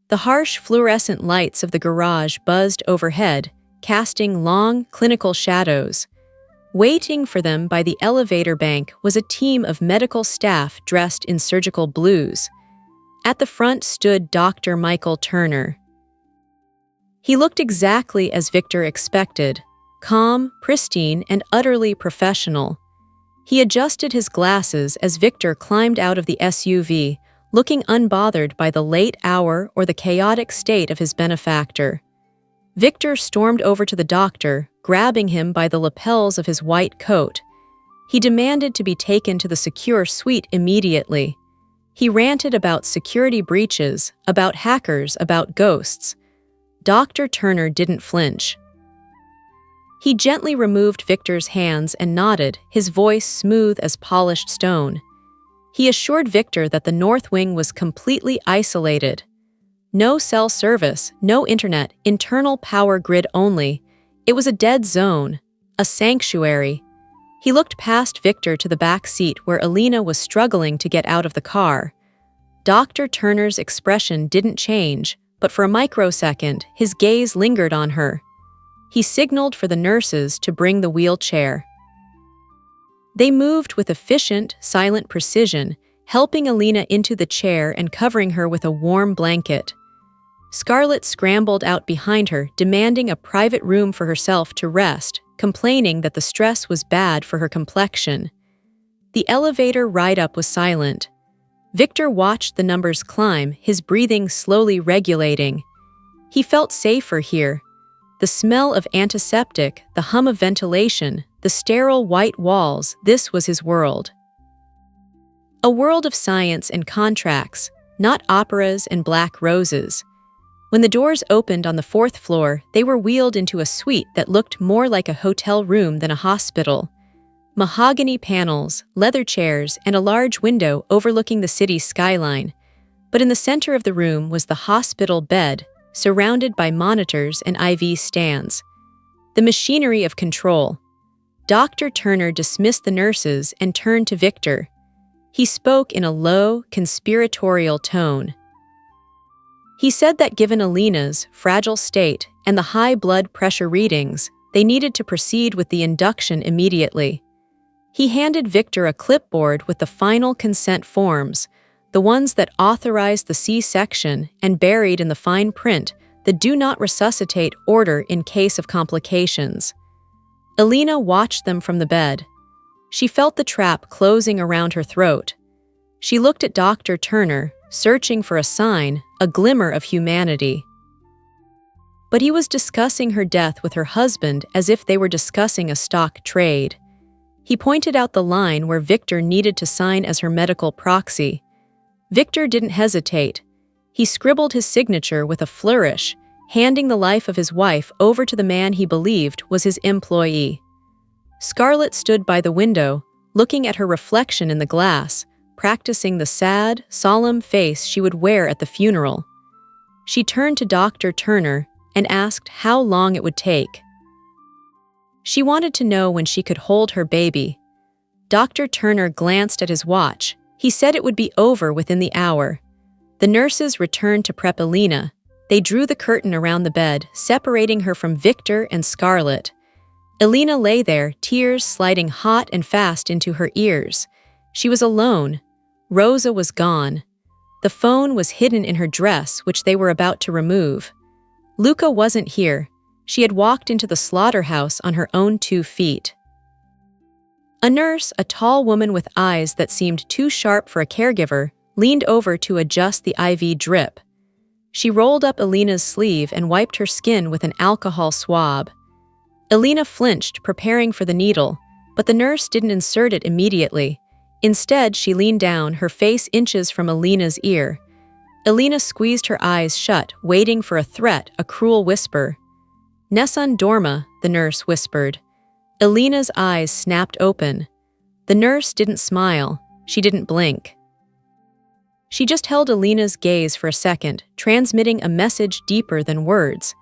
The harsh fluorescent lights of the garage buzzed overhead, casting long, clinical shadows. Waiting for them by the elevator bank was a team of medical staff dressed in surgical blues. At the front stood Dr. Michael Turner. He looked exactly as Victor expected, calm, pristine, and utterly professional. He adjusted his glasses as Victor climbed out of the SUV, looking unbothered by the late hour or the chaotic state of his benefactor. Victor stormed over to the doctor, grabbing him by the lapels of his white coat. He demanded to be taken to the secure suite immediately. He ranted about security breaches, about hackers, about ghosts. Dr. Turner didn't flinch. He gently removed Victor's hands and nodded, his voice smooth as polished stone. He assured Victor that the North Wing was completely isolated. No cell service, no internet, internal power grid only. It was a dead zone, a sanctuary. He looked past Victor to the back seat where Elena was struggling to get out of the car. Dr. Turner's expression didn't change, but for a microsecond, his gaze lingered on her. He signaled for the nurses to bring the wheelchair. They moved with efficient, silent precision, helping Elena into the chair and covering her with a warm blanket. Scarlet scrambled out behind her, demanding a private room for herself to rest, complaining that the stress was bad for her complexion. The elevator ride-up was silent. Victor watched the numbers climb, his breathing slowly regulating. He felt safer here. The smell of antiseptic, the hum of ventilation, the sterile white walls, this was his world. A world of science and contracts, not operas and black roses. When the doors opened on the 4th floor, they were wheeled into a suite that looked more like a hotel room than a hospital. Mahogany panels, leather chairs, and a large window overlooking the city's skyline. But in the center of the room was the hospital bed, surrounded by monitors and IV stands. The machinery of control. Dr. Turner dismissed the nurses and turned to Victor. He spoke in a low, conspiratorial tone. He said that given Elena's fragile state and the high blood pressure readings, they needed to proceed with the induction immediately. He handed Victor a clipboard with the final consent forms, the ones that authorized the C-section, and buried in the fine print the do not resuscitate order in case of complications. Elena watched them from the bed. She felt the trap closing around her throat. She looked at Dr. Turner, searching for a sign, a glimmer of humanity. But he was discussing her death with her husband as if they were discussing a stock trade. He pointed out the line where Victor needed to sign as her medical proxy. Victor didn't hesitate. He scribbled his signature with a flourish, handing the life of his wife over to the man he believed was his employee. Scarlet stood by the window, looking at her reflection in the glass, practicing the sad, solemn face she would wear at the funeral. She turned to Dr. Turner and asked how long it would take. She wanted to know when she could hold her baby. Dr. Turner glanced at his watch. He said it would be over within the hour. The nurses returned to prep Elena. They drew the curtain around the bed, separating her from Victor and Scarlet. Elena lay there, tears sliding hot and fast into her ears. She was alone. Rosa was gone. The phone was hidden in her dress, which they were about to remove. Luca wasn't here. She had walked into the slaughterhouse on her own 2 feet. A nurse, a tall woman with eyes that seemed too sharp for a caregiver, leaned over to adjust the IV drip. She rolled up Elena's sleeve and wiped her skin with an alcohol swab. Elena flinched, preparing for the needle, but the nurse didn't insert it immediately. Instead, she leaned down, her face inches from Elena's ear. Elena squeezed her eyes shut, waiting for a threat, a cruel whisper. "Nessun dorma," the nurse whispered. Elena's eyes snapped open. The nurse didn't smile. She didn't blink. She just held Elena's gaze for a second, transmitting a message deeper than words.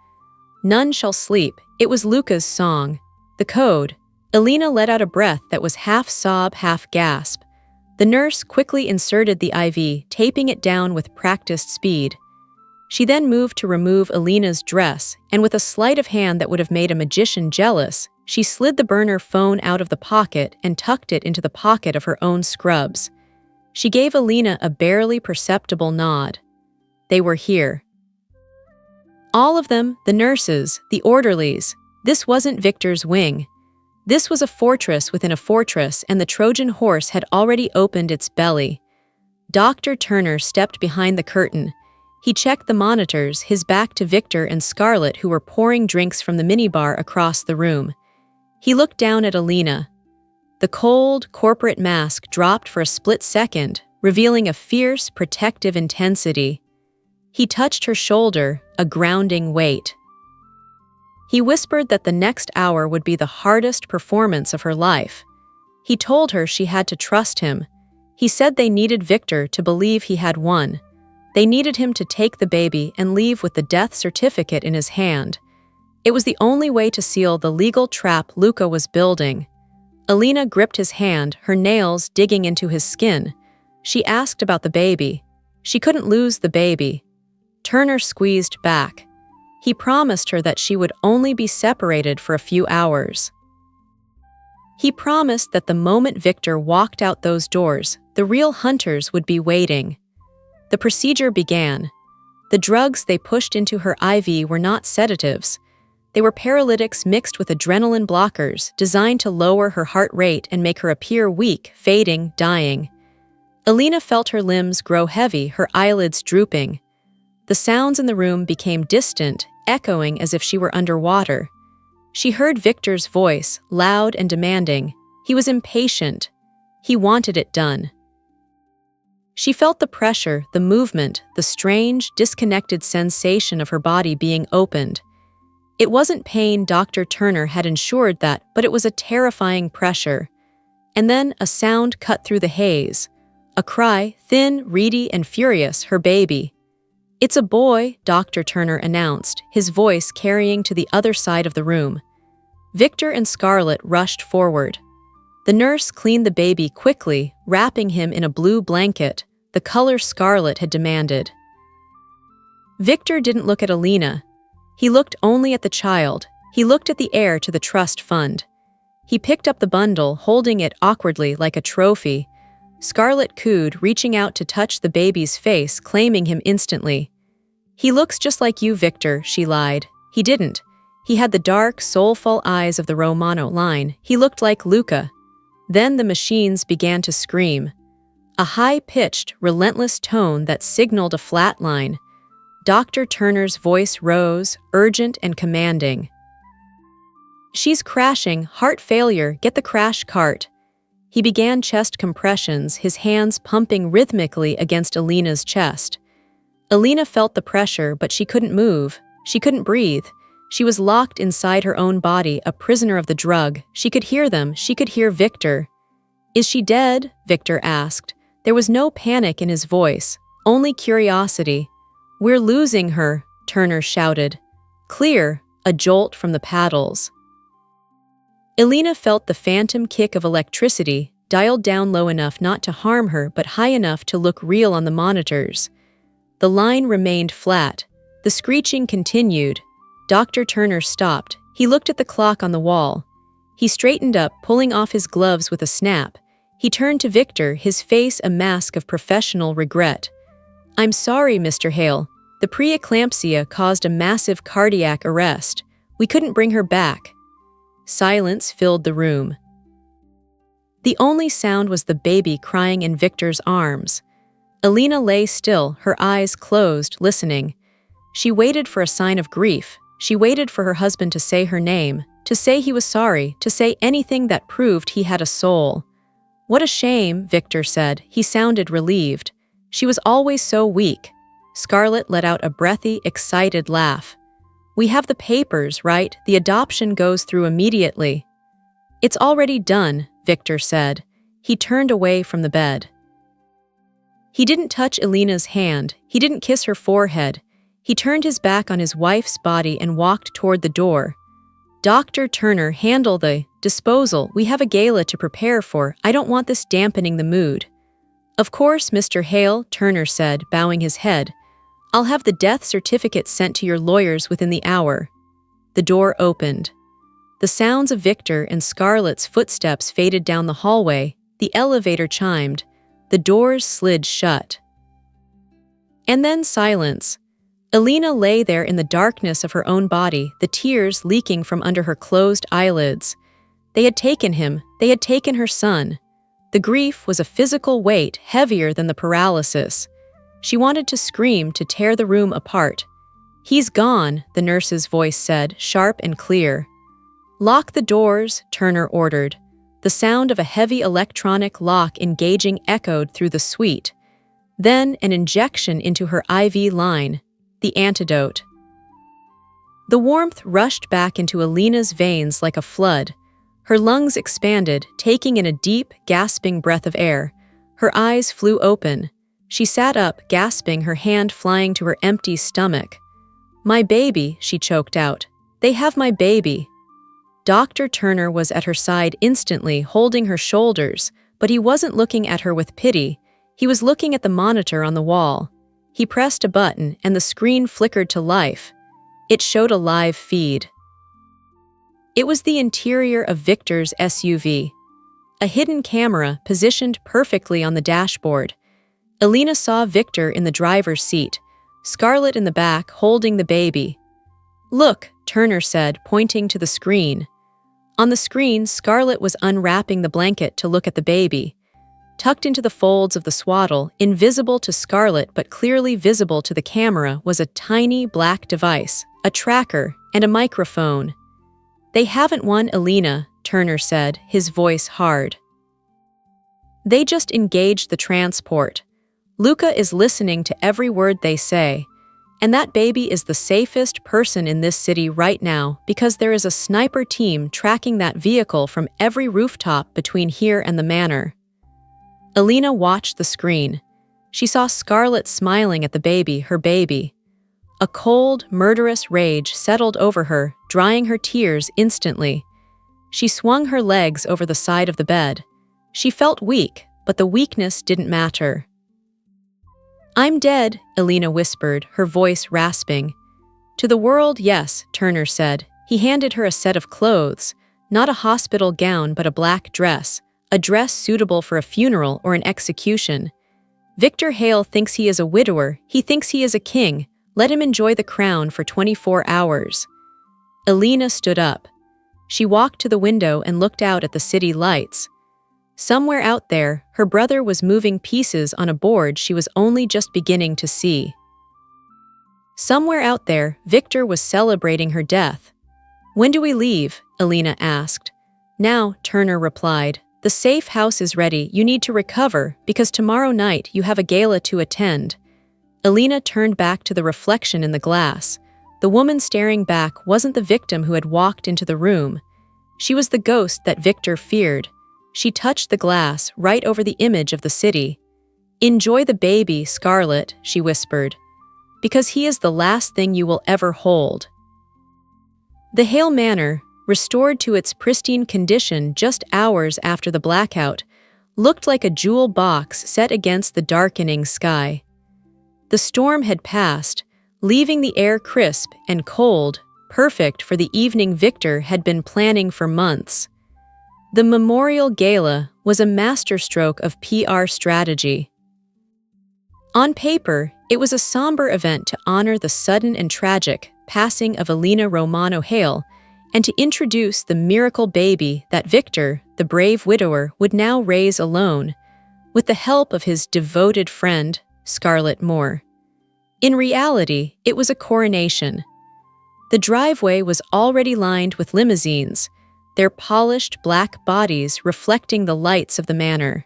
"None shall sleep." It was Luca's song. The code. Elena let out a breath that was half sob, half gasp. The nurse quickly inserted the IV, taping it down with practiced speed. She then moved to remove Elena's dress, and with a sleight of hand that would have made a magician jealous, she slid the burner phone out of the pocket and tucked it into the pocket of her own scrubs. She gave Elena a barely perceptible nod. They were here. All of them, the nurses, the orderlies. This wasn't Victor's wing. This was a fortress within a fortress, and the Trojan horse had already opened its belly. Dr. Turner stepped behind the curtain. He checked the monitors, his back to Victor and Scarlet, who were pouring drinks from the minibar across the room. He looked down at Elena. The cold, corporate mask dropped for a split second, revealing a fierce, protective intensity. He touched her shoulder, a grounding weight. He whispered that the next hour would be the hardest performance of her life. He told her she had to trust him. He said they needed Victor to believe he had won. They needed him to take the baby and leave with the death certificate in his hand. It was the only way to seal the legal trap Luca was building. Elena gripped his hand, her nails digging into his skin. She asked about the baby. She couldn't lose the baby. Turner squeezed back. He promised her that she would only be separated for a few hours. He promised that the moment Victor walked out those doors, the real hunters would be waiting. The procedure began. The drugs they pushed into her IV were not sedatives. They were paralytics mixed with adrenaline blockers, designed to lower her heart rate and make her appear weak, fading, dying. Elena felt her limbs grow heavy, her eyelids drooping. The sounds in the room became distant, echoing as if she were underwater. She heard Victor's voice, loud and demanding. He was impatient. He wanted it done. She felt the pressure, the movement, the strange, disconnected sensation of her body being opened. It wasn't pain, Dr. Turner had ensured that, but it was a terrifying pressure. And then a sound cut through the haze. A cry, thin, reedy, and furious, her baby. "It's a boy," Dr. Turner announced, his voice carrying to the other side of the room. Victor and Scarlet rushed forward. The nurse cleaned the baby quickly, wrapping him in a blue blanket, the color Scarlet had demanded. Victor didn't look at Elena. He looked only at the child. He looked at the heir to the trust fund. He picked up the bundle, holding it awkwardly like a trophy. Scarlet cooed, reaching out to touch the baby's face, claiming him instantly. "He looks just like you, Victor," she lied. He didn't. He had the dark, soulful eyes of the Romano line. He looked like Luca. Then the machines began to scream. A high-pitched, relentless tone that signaled a flat line. Dr. Turner's voice rose, urgent and commanding. "She's crashing, heart failure, get the crash cart." He began chest compressions, his hands pumping rhythmically against Elena's chest. Elena felt the pressure, but she couldn't move. She couldn't breathe. She was locked inside her own body, a prisoner of the drug. She could hear them. She could hear Victor. "Is she dead?" Victor asked. There was no panic in his voice, only curiosity. "We're losing her," Turner shouted. Clear, a jolt from the paddles. Elena felt the phantom kick of electricity, dialed down low enough not to harm her but high enough to look real on the monitors. The line remained flat. The screeching continued. Dr. Turner stopped. He looked at the clock on the wall. He straightened up, pulling off his gloves with a snap. He turned to Victor, his face a mask of professional regret. "I'm sorry, Mr. Hale. The preeclampsia caused a massive cardiac arrest. We couldn't bring her back." Silence filled the room. The only sound was the baby crying in Victor's arms. Elena lay still, her eyes closed, listening. She waited for a sign of grief. She waited for her husband to say her name, to say he was sorry, to say anything that proved he had a soul. "What a shame," Victor said. He sounded relieved. "She was always so weak." Scarlet let out a breathy, excited laugh. "We have the papers, right? The adoption goes through immediately." "It's already done," Victor said. He turned away from the bed. He didn't touch Elena's hand. He didn't kiss her forehead. He turned his back on his wife's body and walked toward the door. "Dr. Turner, handle the disposal. We have a gala to prepare for. I don't want this dampening the mood." "Of course, Mr. Hale," Turner said, bowing his head. "I'll have the death certificate sent to your lawyers within the hour." The door opened. The sounds of Victor and Scarlet's footsteps faded down the hallway. The elevator chimed. The doors slid shut. And then silence. Elena lay there in the darkness of her own body, the tears leaking from under her closed eyelids. They had taken him, they had taken her son. The grief was a physical weight heavier than the paralysis. She wanted to scream, to tear the room apart. "He's gone," the nurse's voice said, sharp and clear. "Lock the doors," Turner ordered. The sound of a heavy electronic lock engaging echoed through the suite. Then an injection into her IV line, the antidote. The warmth rushed back into Elena's veins like a flood. Her lungs expanded, taking in a deep, gasping breath of air. Her eyes flew open. She sat up, gasping, her hand flying to her empty stomach. "My baby," she choked out. "They have my baby." Dr. Turner was at her side instantly, holding her shoulders, but he wasn't looking at her with pity. He was looking at the monitor on the wall. He pressed a button, and the screen flickered to life. It showed a live feed. It was the interior of Victor's SUV. A hidden camera positioned perfectly on the dashboard. Elena saw Victor in the driver's seat, Scarlet in the back holding the baby. "Look," Turner said, pointing to the screen. On the screen, Scarlet was unwrapping the blanket to look at the baby. Tucked into the folds of the swaddle, invisible to Scarlet but clearly visible to the camera, was a tiny black device, a tracker, and a microphone. "They haven't won, Elena," Turner said, his voice hard. "They just engaged the transport. Luca is listening to every word they say. And that baby is the safest person in this city right now because there is a sniper team tracking that vehicle from every rooftop between here and the manor." Elena watched the screen. She saw Scarlet smiling at the baby, her baby. A cold, murderous rage settled over her, drying her tears instantly. She swung her legs over the side of the bed. She felt weak, but the weakness didn't matter. "I'm dead," Elena whispered, her voice rasping. "To the world, yes," Turner said. He handed her a set of clothes, not a hospital gown but a black dress, a dress suitable for a funeral or an execution. "Victor Hale thinks he is a widower, he thinks he is a king. Let him enjoy the crown for 24 hours. Elena stood up. She walked to the window and looked out at the city lights. Somewhere out there, her brother was moving pieces on a board she was only just beginning to see. Somewhere out there, Victor was celebrating her death. "When do we leave?" Elena asked. "Now," Turner replied. "The safe house is ready. You need to recover, because tomorrow night you have a gala to attend." Elena turned back to the reflection in the glass. The woman staring back wasn't the victim who had walked into the room. She was the ghost that Victor feared. She touched the glass right over the image of the city. "Enjoy the baby, Scarlet," she whispered, "because he is the last thing you will ever hold." The Hale Manor, restored to its pristine condition just hours after the blackout, looked like a jewel box set against the darkening sky. The storm had passed, leaving the air crisp and cold, perfect for the evening Victor had been planning for months. The memorial gala was a masterstroke of PR strategy. On paper, it was a somber event to honor the sudden and tragic passing of Elena Romano Hale and to introduce the miracle baby that Victor, the brave widower, would now raise alone, with the help of his devoted friend, Scarlet Moore. In reality, it was a coronation. The driveway was already lined with limousines, their polished black bodies reflecting the lights of the manor.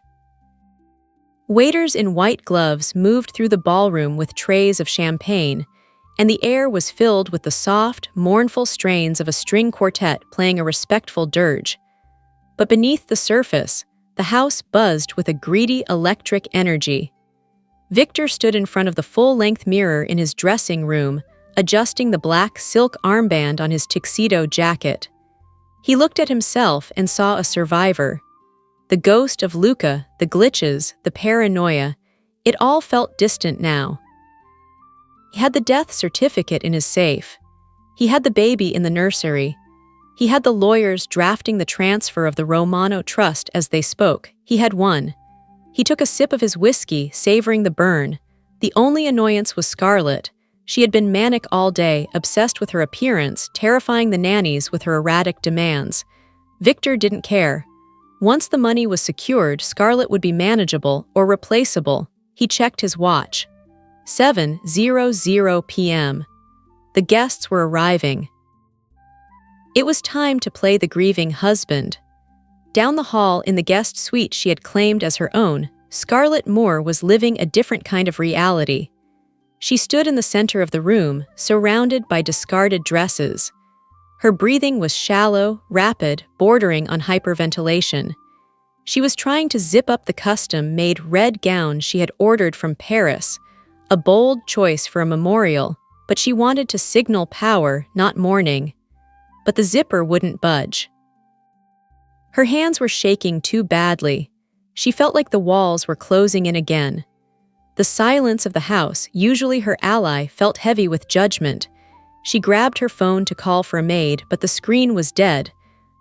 Waiters in white gloves moved through the ballroom with trays of champagne, and the air was filled with the soft, mournful strains of a string quartet playing a respectful dirge. But beneath the surface, the house buzzed with a greedy electric energy. Victor stood in front of the full-length mirror in his dressing room, adjusting the black silk armband on his tuxedo jacket. He looked at himself and saw a survivor. The ghost of Luca, the glitches, the paranoia, it all felt distant now. He had the death certificate in his safe. He had the baby in the nursery. He had the lawyers drafting the transfer of the Romano Trust as they spoke. He had won. He took a sip of his whiskey, savoring the burn. The only annoyance was Scarlet. She had been manic all day, obsessed with her appearance, terrifying the nannies with her erratic demands. Victor didn't care. Once the money was secured, Scarlet would be manageable or replaceable. He checked his watch. 7:00 p.m. The guests were arriving. It was time to play the grieving husband. Down the hall in the guest suite she had claimed as her own, Scarlet Moore was living a different kind of reality. She stood in the center of the room, surrounded by discarded dresses. Her breathing was shallow, rapid, bordering on hyperventilation. She was trying to zip up the custom-made red gown she had ordered from Paris, a bold choice for a memorial, but she wanted to signal power, not mourning. But the zipper wouldn't budge. Her hands were shaking too badly. She felt like the walls were closing in again. The silence of the house, usually her ally, felt heavy with judgment. She grabbed her phone to call for a maid, but the screen was dead.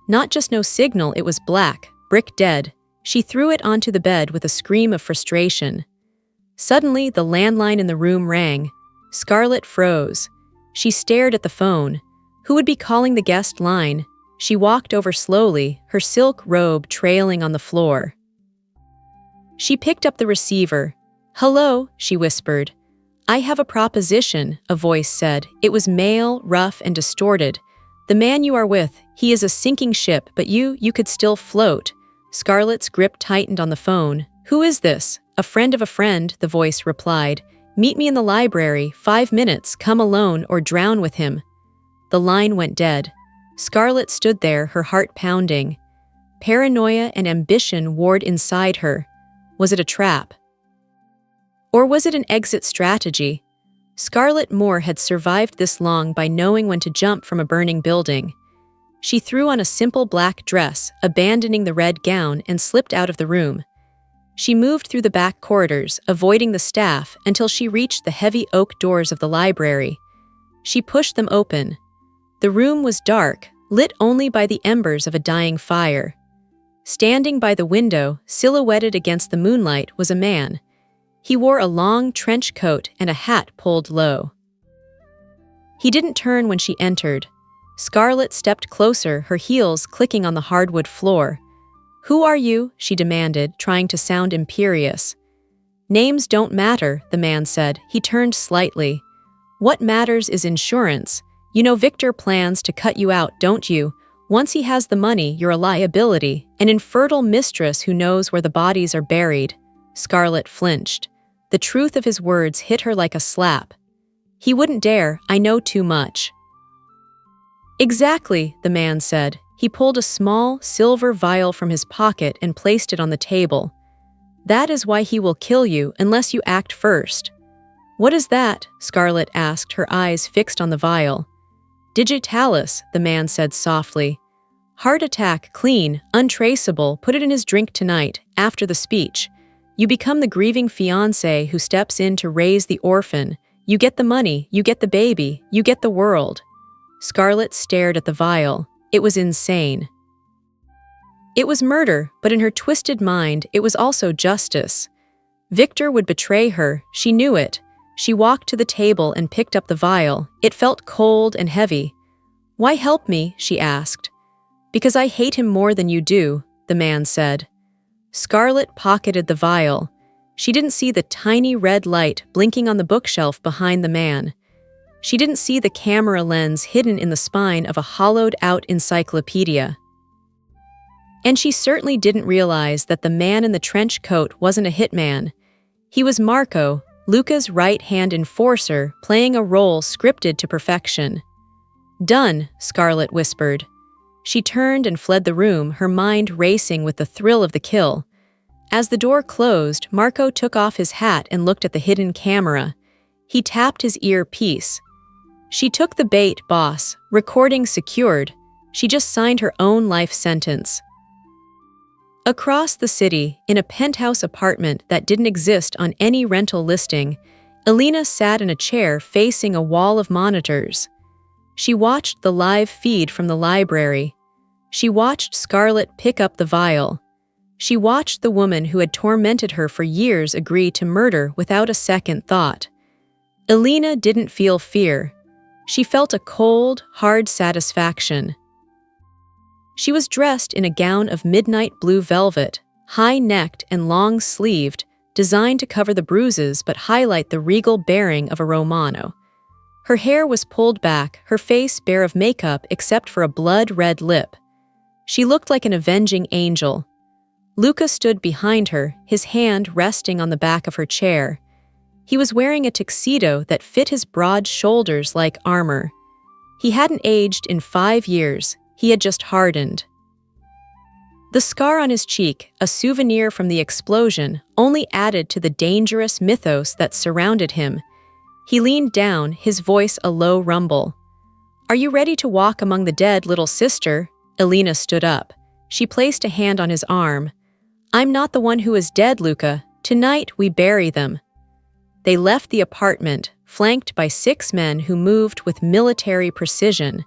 Not just no signal, it was black, brick dead. She threw it onto the bed with a scream of frustration. Suddenly, the landline in the room rang. Scarlet froze. She stared at the phone. Who would be calling the guest line? She walked over slowly, her silk robe trailing on the floor. She picked up the receiver. "Hello," she whispered. "I have a proposition," a voice said. It was male, rough, and distorted. "The man you are with, he is a sinking ship, but you could still float." Scarlet's grip tightened on the phone. "Who is this?" "A friend of a friend," the voice replied. "Meet me in the library, 5 minutes, come alone or drown with him." The line went dead. Scarlet stood there, her heart pounding. Paranoia and ambition warred inside her. Was it a trap? Or was it an exit strategy? Scarlet Moore had survived this long by knowing when to jump from a burning building. She threw on a simple black dress, abandoning the red gown, and slipped out of the room. She moved through the back corridors, avoiding the staff, until she reached the heavy oak doors of the library. She pushed them open. The room was dark, lit only by the embers of a dying fire. Standing by the window, silhouetted against the moonlight, was a man. He wore a long trench coat and a hat pulled low. He didn't turn when she entered. Scarlet stepped closer, her heels clicking on the hardwood floor. "Who are you?" she demanded, trying to sound imperious. "Names don't matter," the man said. He turned slightly. "What matters is insurance. You know Victor plans to cut you out, don't you? Once he has the money, you're a liability, an infertile mistress who knows where the bodies are buried." Scarlet flinched. The truth of his words hit her like a slap. "He wouldn't dare, I know too much." "Exactly," the man said. He pulled a small, silver vial from his pocket and placed it on the table. "That is why he will kill you unless you act first." "What is that?" Scarlet asked, her eyes fixed on the vial. "Digitalis," the man said softly. "Heart attack, clean, untraceable, put it in his drink tonight, after the speech. You become the grieving fiancé who steps in to raise the orphan. You get the money, you get the baby, you get the world." Scarlet stared at the vial. It was insane. It was murder, but in her twisted mind, it was also justice. Victor would betray her, she knew it. She walked to the table and picked up the vial. It felt cold and heavy. "Why help me?" she asked. "Because I hate him more than you do," the man said. Scarlet pocketed the vial. She didn't see the tiny red light blinking on the bookshelf behind the man. She didn't see the camera lens hidden in the spine of a hollowed-out encyclopedia. And she certainly didn't realize that the man in the trench coat wasn't a hitman. He was Marco, Luca's right-hand enforcer, playing a role scripted to perfection. "Done," Scarlet whispered. She turned and fled the room, her mind racing with the thrill of the kill. As the door closed, Marco took off his hat and looked at the hidden camera. He tapped his earpiece. She took the bait, boss. Recording secured. She just signed her own life sentence. Across the city, in a penthouse apartment that didn't exist on any rental listing, Elena sat in a chair facing a wall of monitors. She watched the live feed from the library. She watched Scarlet pick up the vial. She watched the woman who had tormented her for years agree to murder without a second thought. Elena didn't feel fear. She felt a cold, hard satisfaction. She was dressed in a gown of midnight blue velvet, high-necked and long-sleeved, designed to cover the bruises but highlight the regal bearing of a Romano. Her hair was pulled back, her face bare of makeup except for a blood-red lip. She looked like an avenging angel. Luca stood behind her, his hand resting on the back of her chair. He was wearing a tuxedo that fit his broad shoulders like armor. He hadn't aged in 5 years, he had just hardened. The scar on his cheek, a souvenir from the explosion, only added to the dangerous mythos that surrounded him. He leaned down, his voice a low rumble. "Are you ready to walk among the dead, little sister?" Elena stood up. She placed a hand on his arm. "I'm not the one who is dead, Luca. Tonight we bury them." They left the apartment, flanked by 6 men who moved with military precision.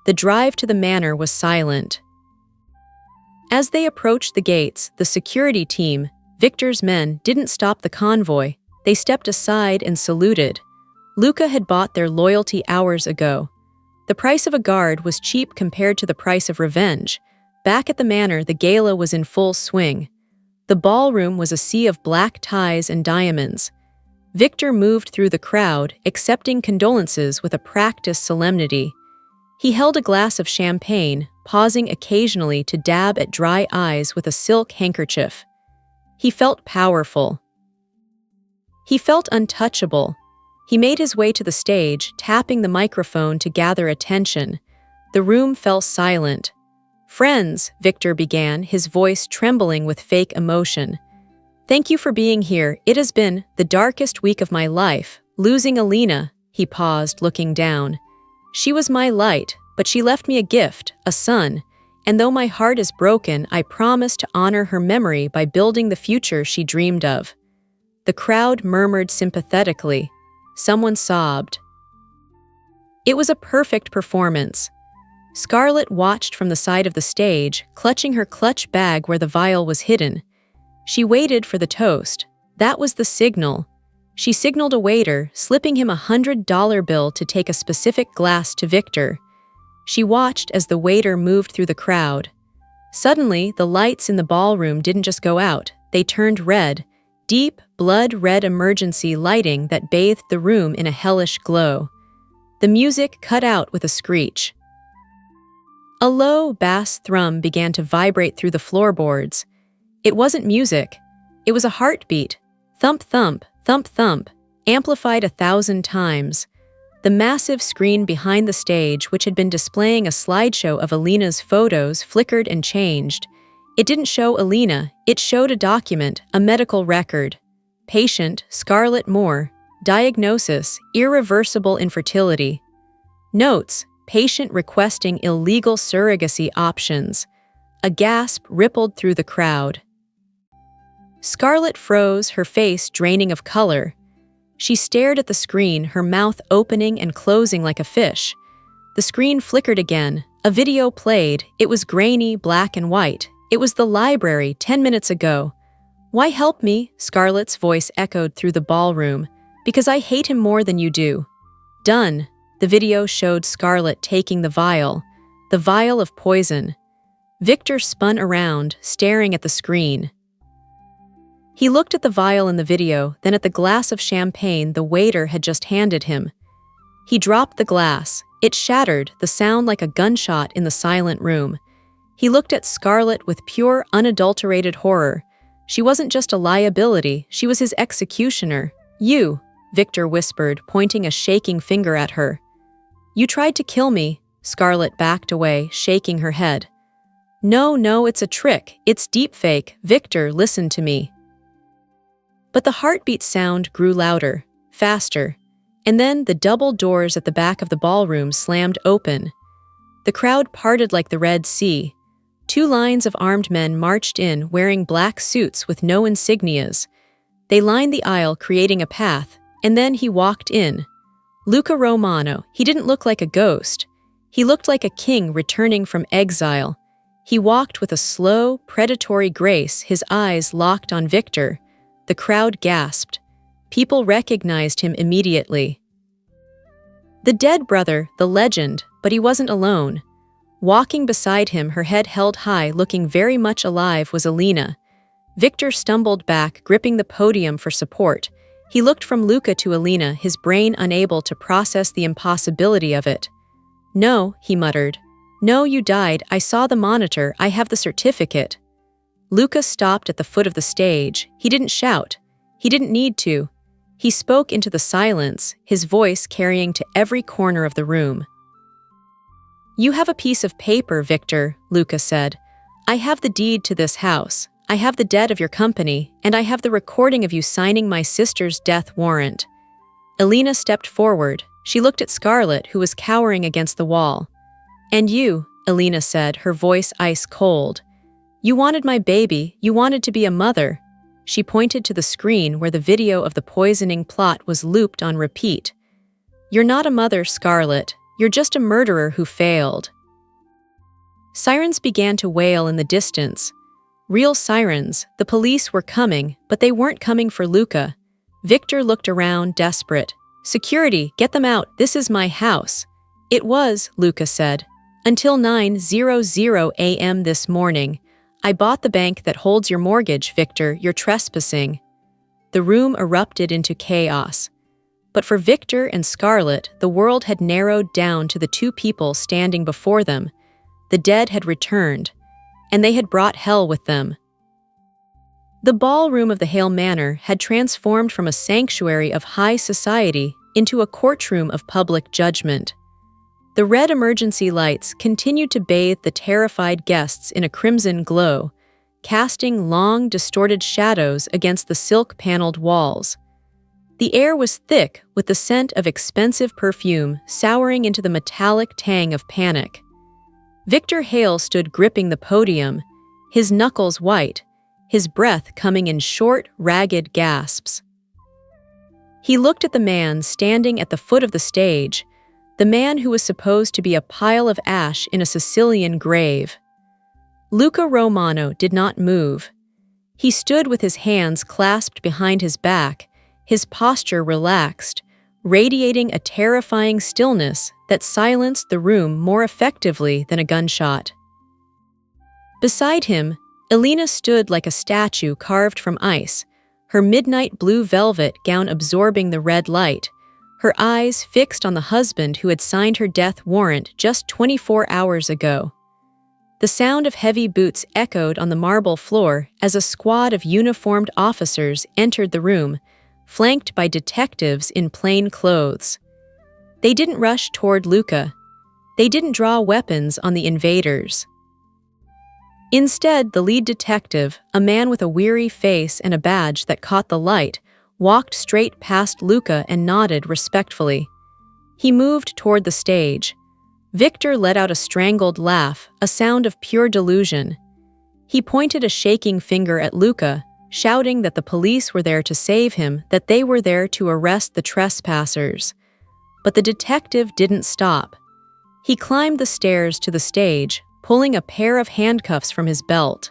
The drive to the manor was silent. As they approached the gates, the security team, Victor's men, didn't stop the convoy. They stepped aside and saluted. Luca had bought their loyalty hours ago. The price of a guard was cheap compared to the price of revenge. Back at the manor, the gala was in full swing. The ballroom was a sea of black ties and diamonds. Victor moved through the crowd, accepting condolences with a practiced solemnity. He held a glass of champagne, pausing occasionally to dab at dry eyes with a silk handkerchief. He felt powerful. He felt untouchable. He made his way to the stage, tapping the microphone to gather attention. The room fell silent. "Friends," Victor began, his voice trembling with fake emotion. "Thank you for being here. It has been the darkest week of my life. Losing Elena," he paused, looking down. "She was my light, but she left me a gift, a son. And though my heart is broken, I promise to honor her memory by building the future she dreamed of." The crowd murmured sympathetically. Someone sobbed. It was a perfect performance. Scarlet watched from the side of the stage, clutching her clutch bag where the vial was hidden. She waited for the toast. That was the signal. She signaled a waiter, slipping him a $100 bill to take a specific glass to Victor. She watched as the waiter moved through the crowd. Suddenly, the lights in the ballroom didn't just go out, they turned red, deep, blood-red emergency lighting that bathed the room in a hellish glow. The music cut out with a screech. A low, bass thrum began to vibrate through the floorboards. It wasn't music. It was a heartbeat. Thump, thump, thump, thump, amplified 1,000 times. The massive screen behind the stage, which had been displaying a slideshow of Elena's photos, flickered and changed. It didn't show Elena, it showed a document, a medical record. Patient, Scarlet Moore. Diagnosis, irreversible infertility. Notes, patient requesting illegal surrogacy options. A gasp rippled through the crowd. Scarlet froze, her face draining of color. She stared at the screen, her mouth opening and closing like a fish. The screen flickered again. A video played. It was grainy, black and white. It was the library 10 minutes ago. "Why help me?" Scarlet's voice echoed through the ballroom. "Because I hate him more than you do." Done. The video showed Scarlet taking the vial of poison. Victor spun around, staring at the screen. He looked at the vial in the video, then at the glass of champagne the waiter had just handed him. He dropped the glass. It shattered, the sound like a gunshot in the silent room. He looked at Scarlet with pure, unadulterated horror. She wasn't just a liability, she was his executioner. "You," Victor whispered, pointing a shaking finger at her. "You tried to kill me." Scarlet backed away, shaking her head. No, it's a trick. It's deepfake. Victor, listen to me." But the heartbeat sound grew louder, faster, and then the double doors at the back of the ballroom slammed open. The crowd parted like the Red Sea. 2 lines of armed men marched in, wearing black suits with no insignias. They lined the aisle, creating a path, and then he walked in. Luca Romano. He didn't look like a ghost. He looked like a king returning from exile. He walked with a slow, predatory grace, his eyes locked on Victor. The crowd gasped. People recognized him immediately. The dead brother, the legend, but he wasn't alone. Walking beside him, her head held high, looking very much alive, was Elena. Victor stumbled back, gripping the podium for support. He looked from Luca to Elena, his brain unable to process the impossibility of it. "No," he muttered. "No, you died. I saw the monitor. I have the certificate." Luca stopped at the foot of the stage. He didn't shout. He didn't need to. He spoke into the silence, his voice carrying to every corner of the room. "You have a piece of paper, Victor," Luca said. "I have the deed to this house. I have the deed of your company, and I have the recording of you signing my sister's death warrant." Elena stepped forward. She looked at Scarlet, who was cowering against the wall. "And you," Elena said, her voice ice cold. "You wanted my baby. You wanted to be a mother." She pointed to the screen where the video of the poisoning plot was looped on repeat. "You're not a mother, Scarlet. You're just a murderer who failed." Sirens began to wail in the distance. Real sirens. The police were coming, but they weren't coming for Luca. Victor looked around, desperate. "Security, get them out. This is my house." "It was," Luca said, "until 9:00 a.m. this morning. I bought the bank that holds your mortgage, Victor. You're trespassing." The room erupted into chaos. But for Victor and Scarlet, the world had narrowed down to the two people standing before them. The dead had returned, and they had brought hell with them. The ballroom of the Hale Manor had transformed from a sanctuary of high society into a courtroom of public judgment. The red emergency lights continued to bathe the terrified guests in a crimson glow, casting long, distorted shadows against the silk-paneled walls. The air was thick with the scent of expensive perfume souring into the metallic tang of panic. Victor Hale stood gripping the podium, his knuckles white, his breath coming in short, ragged gasps. He looked at the man standing at the foot of the stage, the man who was supposed to be a pile of ash in a Sicilian grave. Luca Romano did not move. He stood with his hands clasped behind his back, his posture relaxed, radiating a terrifying stillness that silenced the room more effectively than a gunshot. Beside him, Elena stood like a statue carved from ice, her midnight blue velvet gown absorbing the red light, her eyes fixed on the husband who had signed her death warrant just 24 hours ago. The sound of heavy boots echoed on the marble floor as a squad of uniformed officers entered the room, flanked by detectives in plain clothes. They didn't rush toward Luca. They didn't draw weapons on the invaders. Instead, the lead detective, a man with a weary face and a badge that caught the light, walked straight past Luca and nodded respectfully. He moved toward the stage. Victor let out a strangled laugh, a sound of pure delusion. He pointed a shaking finger at Luca, shouting that the police were there to save him, that they were there to arrest the trespassers. But the detective didn't stop. He climbed the stairs to the stage, pulling a pair of handcuffs from his belt.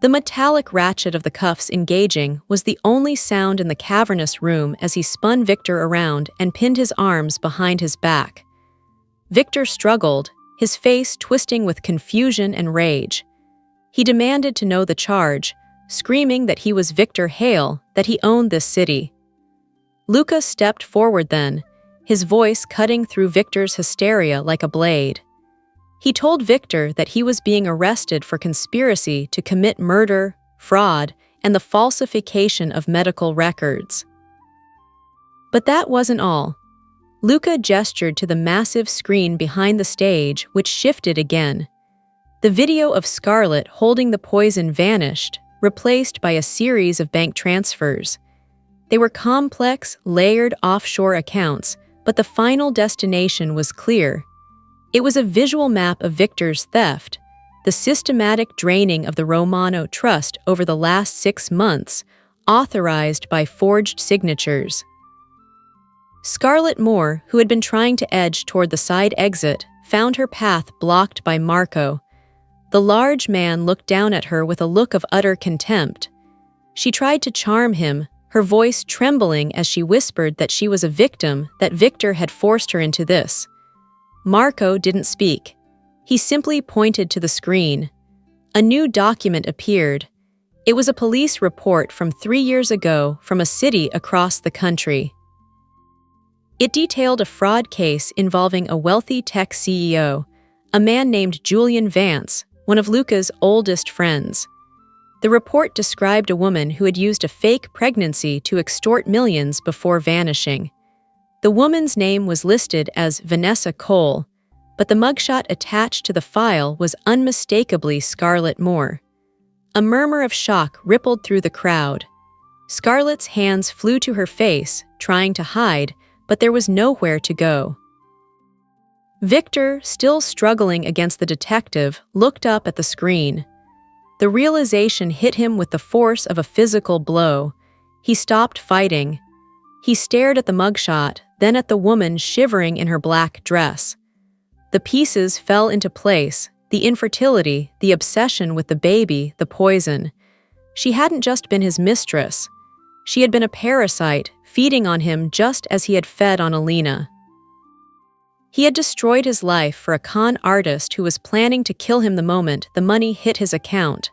The metallic ratchet of the cuffs engaging was the only sound in the cavernous room as he spun Victor around and pinned his arms behind his back. Victor struggled, his face twisting with confusion and rage. He demanded to know the charge, screaming that he was Victor Hale, that he owned this city. Luca stepped forward then, his voice cutting through Victor's hysteria like a blade. He told Victor that he was being arrested for conspiracy to commit murder, fraud, and the falsification of medical records. But that wasn't all. Luca gestured to the massive screen behind the stage, which shifted again. The video of Scarlet holding the poison vanished, replaced by a series of bank transfers. They were complex, layered offshore accounts, but the final destination was clear. It was a visual map of Victor's theft, the systematic draining of the Romano Trust over the last 6 months, authorized by forged signatures. Scarlet Moore, who had been trying to edge toward the side exit, found her path blocked by Marco. The large man looked down at her with a look of utter contempt. She tried to charm him, her voice trembling as she whispered that she was a victim, that Victor had forced her into this. Marco didn't speak. He simply pointed to the screen. A new document appeared. It was a police report from 3 years ago from a city across the country. It detailed a fraud case involving a wealthy tech CEO, a man named Julian Vance, one of Luca's oldest friends. The report described a woman who had used a fake pregnancy to extort millions before vanishing. The woman's name was listed as Vanessa Cole, but the mugshot attached to the file was unmistakably Scarlet Moore. A murmur of shock rippled through the crowd. Scarlet's hands flew to her face, trying to hide, but there was nowhere to go. Victor, still struggling against the detective, looked up at the screen. The realization hit him with the force of a physical blow. He stopped fighting. He stared at the mugshot, then at the woman shivering in her black dress. The pieces fell into place, the infertility, the obsession with the baby, the poison. She hadn't just been his mistress. She had been a parasite, feeding on him just as he had fed on Elena. He had destroyed his life for a con artist who was planning to kill him the moment the money hit his account.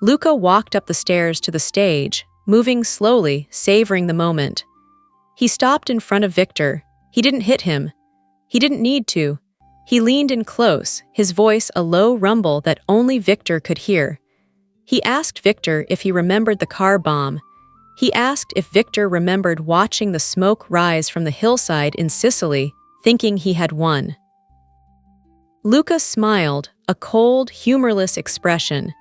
Luca walked up the stairs to the stage, moving slowly, savoring the moment. He stopped in front of Victor. He didn't hit him. He didn't need to. He leaned in close, his voice a low rumble that only Victor could hear. He asked Victor if he remembered the car bomb. He asked if Victor remembered watching the smoke rise from the hillside in Sicily, thinking he had won. Luca smiled, a cold, humorless expression.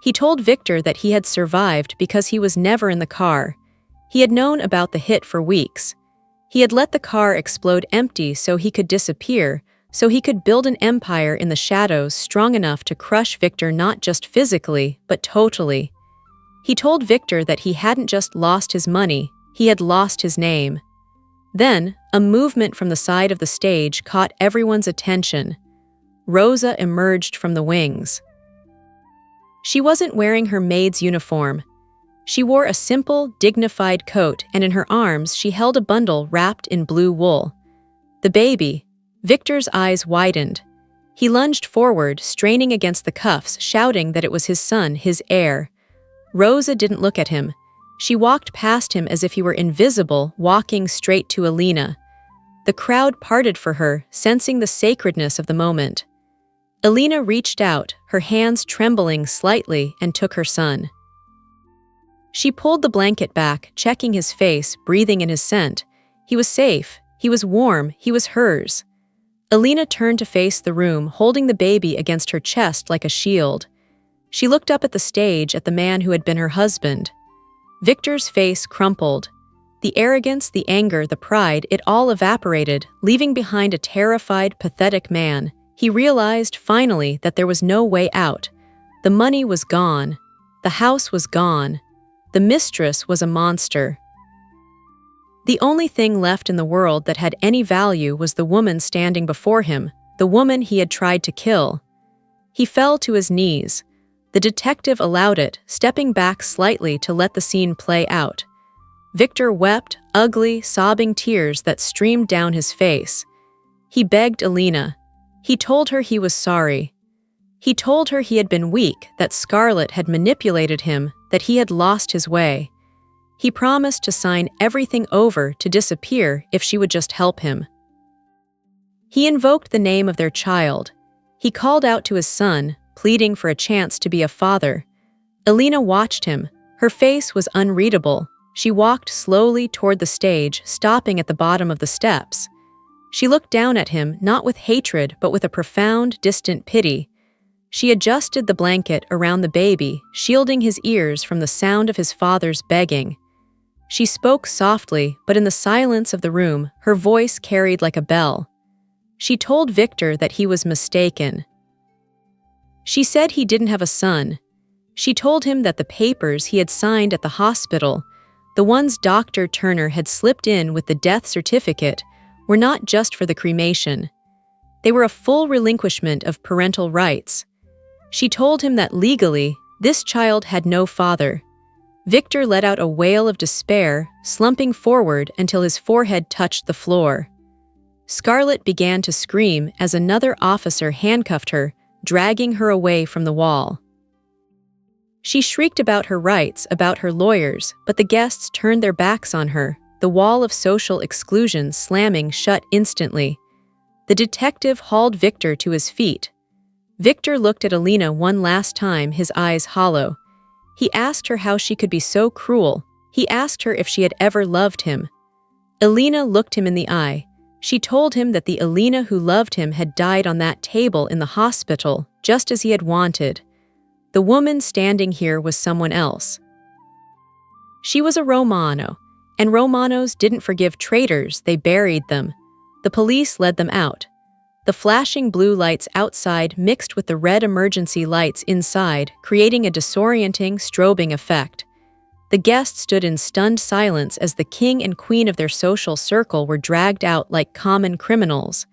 He told Victor that he had survived because he was never in the car. He had known about the hit for weeks. He had let the car explode empty so he could disappear, so he could build an empire in the shadows strong enough to crush Victor not just physically, but totally. He told Victor that he hadn't just lost his money, he had lost his name. Then, a movement from the side of the stage caught everyone's attention. Rosa emerged from the wings. She wasn't wearing her maid's uniform. She wore a simple, dignified coat, and in her arms she held a bundle wrapped in blue wool. The baby. Victor's eyes widened. He lunged forward, straining against the cuffs, shouting that it was his son, his heir. Rosa didn't look at him. She walked past him as if he were invisible, walking straight to Elena. The crowd parted for her, sensing the sacredness of the moment. Elena reached out, her hands trembling slightly, and took her son. She pulled the blanket back, checking his face, breathing in his scent. He was safe. He was warm. He was hers. Elena turned to face the room, holding the baby against her chest like a shield. She looked up at the stage at the man who had been her husband. Victor's face crumpled. The arrogance, the anger, the pride, it all evaporated, leaving behind a terrified, pathetic man. He realized, finally, that there was no way out. The money was gone. The house was gone. The mistress was a monster. The only thing left in the world that had any value was the woman standing before him, the woman he had tried to kill. He fell to his knees. The detective allowed it, stepping back slightly to let the scene play out. Victor wept, ugly, sobbing tears that streamed down his face. He begged Elena. He told her he was sorry. He told her he had been weak, that Scarlet had manipulated him, that he had lost his way. He promised to sign everything over to disappear if she would just help him. He invoked the name of their child. He called out to his son, pleading for a chance to be a father. Elena watched him. Her face was unreadable. She walked slowly toward the stage, stopping at the bottom of the steps. She looked down at him, not with hatred, but with a profound, distant pity. She adjusted the blanket around the baby, shielding his ears from the sound of his father's begging. She spoke softly, but in the silence of the room, her voice carried like a bell. She told Victor that he was mistaken. She said he didn't have a son. She told him that the papers he had signed at the hospital, the ones Dr. Turner had slipped in with the death certificate, were not just for the cremation. They were a full relinquishment of parental rights. She told him that legally, this child had no father. Victor let out a wail of despair, slumping forward until his forehead touched the floor. Scarlet began to scream as another officer handcuffed her, dragging her away from the wall. She shrieked about her rights, about her lawyers, but the guests turned their backs on her, the wall of social exclusion slamming shut instantly. The detective hauled Victor to his feet. Victor looked at Elena one last time, his eyes hollow. He asked her how she could be so cruel. He asked her if she had ever loved him. Elena looked him in the eye. She told him that the Elena who loved him had died on that table in the hospital, just as he had wanted. The woman standing here was someone else. She was a Romano, and Romanos didn't forgive traitors, they buried them. The police led them out. The flashing blue lights outside mixed with the red emergency lights inside, creating a disorienting, strobing effect. The guests stood in stunned silence as the king and queen of their social circle were dragged out like common criminals.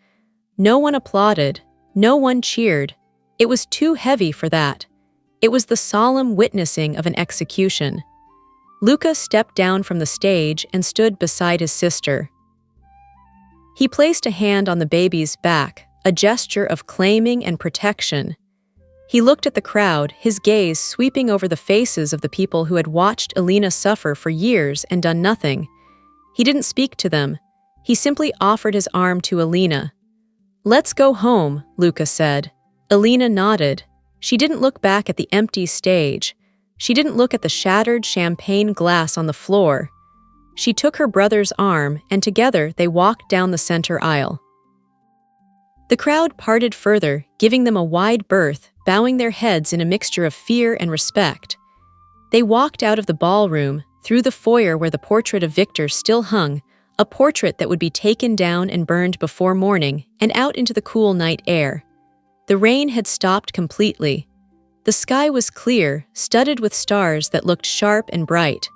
No one applauded. No one cheered. It was too heavy for that. It was the solemn witnessing of an execution. Luca stepped down from the stage and stood beside his sister. He placed a hand on the baby's back, a gesture of claiming and protection. He looked at the crowd, his gaze sweeping over the faces of the people who had watched Elena suffer for years and done nothing. He didn't speak to them. He simply offered his arm to Elena. "Let's go home," Luca said. Elena nodded. She didn't look back at the empty stage. She didn't look at the shattered champagne glass on the floor. She took her brother's arm, and together they walked down the center aisle. The crowd parted further, giving them a wide berth, bowing their heads in a mixture of fear and respect. They walked out of the ballroom, through the foyer where the portrait of Victor still hung, a portrait that would be taken down and burned before morning, and out into the cool night air. The rain had stopped completely. The sky was clear, studded with stars that looked sharp and bright.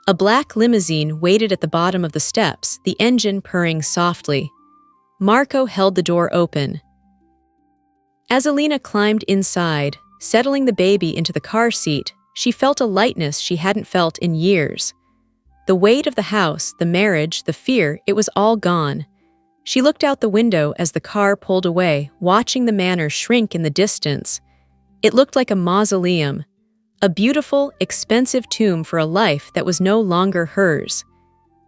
A black limousine waited at the bottom of the steps, the engine purring softly. Marco held the door open. As Elena climbed inside, settling the baby into the car seat, she felt a lightness she hadn't felt in years. The weight of the house, the marriage, the fear, it was all gone. She looked out the window as the car pulled away, watching the manor shrink in the distance. It looked like a mausoleum, a beautiful, expensive tomb for a life that was no longer hers.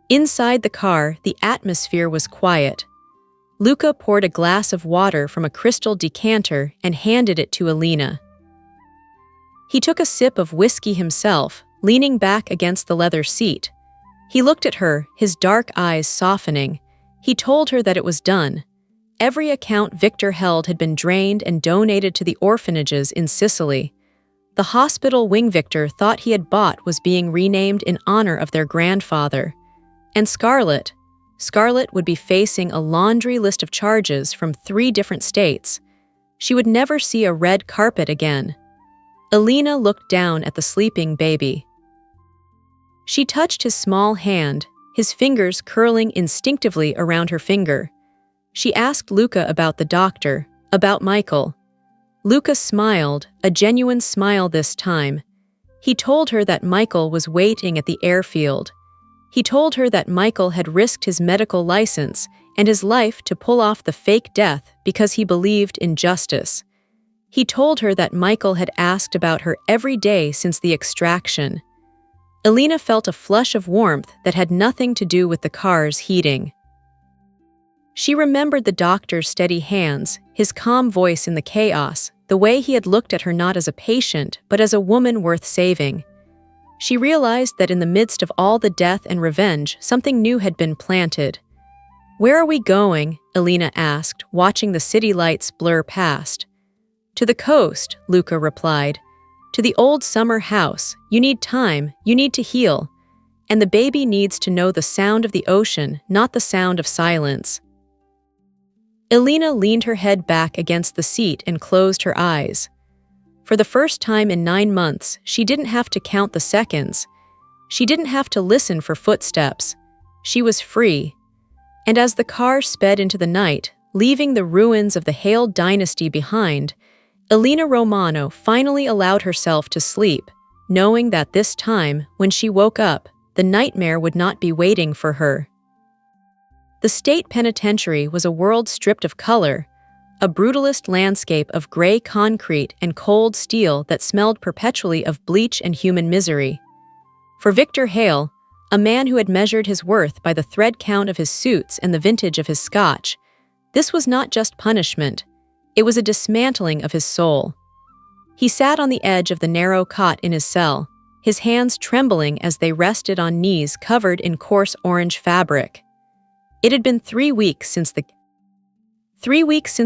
Inside the car, the atmosphere was quiet. Luca poured a glass of water from a crystal decanter and handed it to Elena. He took a sip of whiskey himself, leaning back against the leather seat. He looked at her, his dark eyes softening. He told her that it was done. Every account Victor held had been drained and donated to the orphanages in Sicily. The hospital wing Victor thought he had bought was being renamed in honor of their grandfather. And Scarlet would be facing a laundry list of charges from 3 different states. She would never see a red carpet again. Elena looked down at the sleeping baby. She touched his small hand, his fingers curling instinctively around her finger. She asked Luca about the doctor, about Michael. Luca smiled, a genuine smile this time. He told her that Michael was waiting at the airfield. He told her that Michael had risked his medical license and his life to pull off the fake death because he believed in justice. He told her that Michael had asked about her every day since the extraction. Elena felt a flush of warmth that had nothing to do with the car's heating. She remembered the doctor's steady hands, his calm voice in the chaos, the way he had looked at her not as a patient, but as a woman worth saving. She realized that in the midst of all the death and revenge, something new had been planted. "Where are we going?" Elena asked, watching the city lights blur past. "To the coast," Luca replied. "To the old summer house. You need time, you need to heal. And the baby needs to know the sound of the ocean, not the sound of silence." Elena leaned her head back against the seat and closed her eyes. For the first time in 9 months, she didn't have to count the seconds. She didn't have to listen for footsteps. She was free. And as the car sped into the night, leaving the ruins of the Hale dynasty behind, Elena Romano finally allowed herself to sleep, knowing that this time, when she woke up, the nightmare would not be waiting for her. The state penitentiary was a world stripped of color, a brutalist landscape of gray concrete and cold steel that smelled perpetually of bleach and human misery. For Victor Hale, a man who had measured his worth by the thread count of his suits and the vintage of his scotch, this was not just punishment, it was a dismantling of his soul. He sat on the edge of the narrow cot in his cell, his hands trembling as they rested on knees covered in coarse orange fabric. It had been 3 weeks since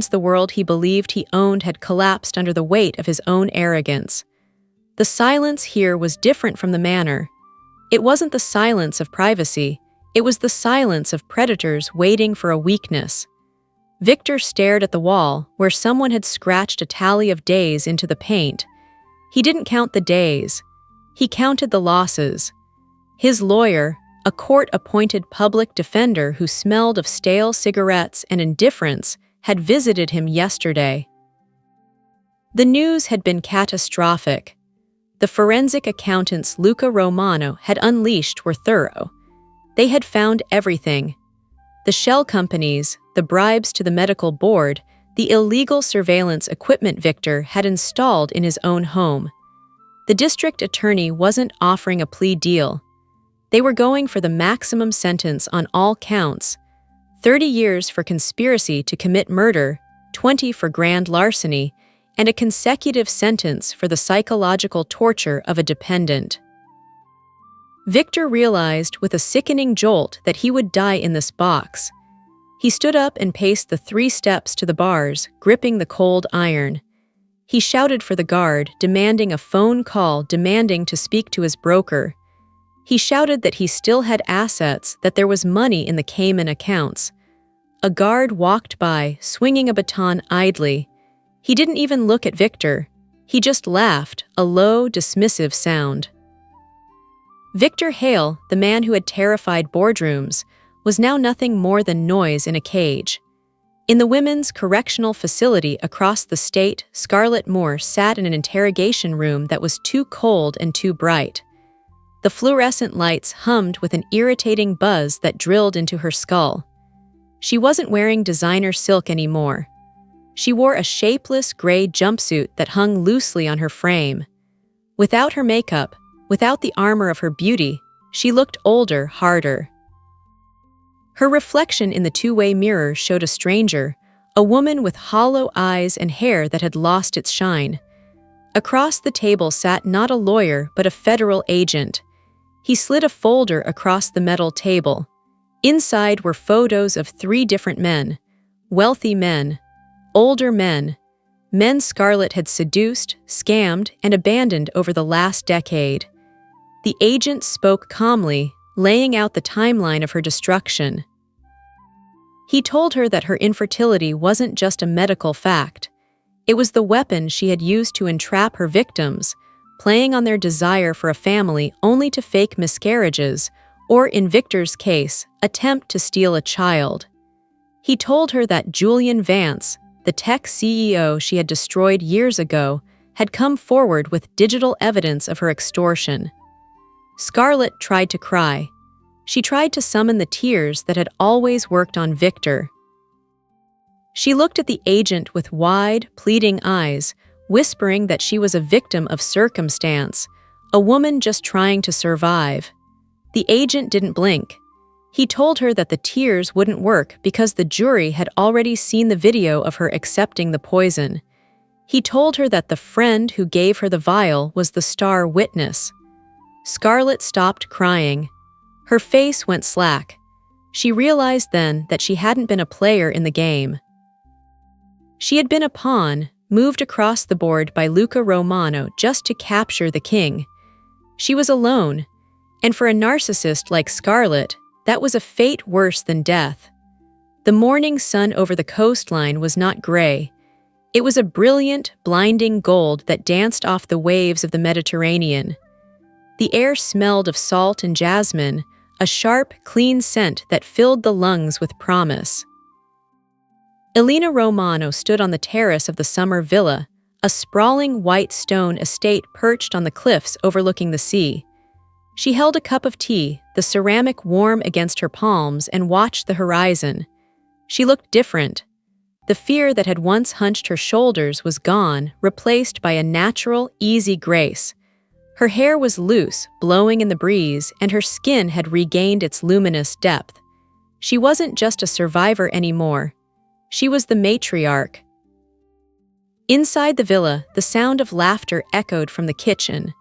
the world he believed he owned had collapsed under the weight of his own arrogance. The silence here was different from the manor. It wasn't the silence of privacy, it was the silence of predators waiting for a weakness. Victor stared at the wall, where someone had scratched a tally of days into the paint. He didn't count the days. He counted the losses. His lawyer, a court-appointed public defender who smelled of stale cigarettes and indifference, had visited him yesterday. The news had been catastrophic. The forensic accountants Luca Romano had unleashed were thorough. They had found everything. The shell companies, the bribes to the medical board, the illegal surveillance equipment Victor had installed in his own home. The district attorney wasn't offering a plea deal. They were going for the maximum sentence on all counts: 30 years for conspiracy to commit murder, 20 for grand larceny, and a consecutive sentence for the psychological torture of a dependent. Victor realized with a sickening jolt that he would die in this box. He stood up and paced the 3 steps to the bars, gripping the cold iron. He shouted for the guard, demanding a phone call, demanding to speak to his broker. He shouted that he still had assets, that there was money in the Cayman accounts. A guard walked by, swinging a baton idly. He didn't even look at Victor. He just laughed, a low, dismissive sound. Victor Hale, the man who had terrified boardrooms, was now nothing more than noise in a cage. In the women's correctional facility across the state, Scarlet Moore sat in an interrogation room that was too cold and too bright. The fluorescent lights hummed with an irritating buzz that drilled into her skull. She wasn't wearing designer silk anymore. She wore a shapeless gray jumpsuit that hung loosely on her frame. Without her makeup, without the armor of her beauty, she looked older, harder. Her reflection in the two-way mirror showed a stranger, a woman with hollow eyes and hair that had lost its shine. Across the table sat not a lawyer but a federal agent. He slid a folder across the metal table. Inside were photos of 3 different men, wealthy men, older men Scarlet had seduced, scammed, and abandoned over the last decade. The agent spoke calmly, laying out the timeline of her destruction. He told her that her infertility wasn't just a medical fact. It was the weapon she had used to entrap her victims, playing on their desire for a family only to fake miscarriages, or in Victor's case, attempt to steal a child. He told her that Julian Vance, the tech CEO she had destroyed years ago, had come forward with digital evidence of her extortion. Scarlet tried to cry. She tried to summon the tears that had always worked on Victor. She looked at the agent with wide, pleading eyes, whispering that she was a victim of circumstance, a woman just trying to survive. The agent didn't blink. He told her that the tears wouldn't work because the jury had already seen the video of her accepting the poison. He told her that the friend who gave her the vial was the star witness. Scarlet stopped crying. Her face went slack. She realized then that she hadn't been a player in the game. She had been a pawn, moved across the board by Luca Romano just to capture the king. She was alone, and for a narcissist like Scarlet, that was a fate worse than death. The morning sun over the coastline was not gray. It was a brilliant, blinding gold that danced off the waves of the Mediterranean. The air smelled of salt and jasmine, a sharp, clean scent that filled the lungs with promise. Elena Romano stood on the terrace of the summer villa, a sprawling white stone estate perched on the cliffs overlooking the sea. She held a cup of tea, the ceramic warm against her palms, and watched the horizon. She looked different. The fear that had once hunched her shoulders was gone, replaced by a natural, easy grace. Her hair was loose, blowing in the breeze, and her skin had regained its luminous depth. She wasn't just a survivor anymore. She was the matriarch. Inside the villa, the sound of laughter echoed from the kitchen.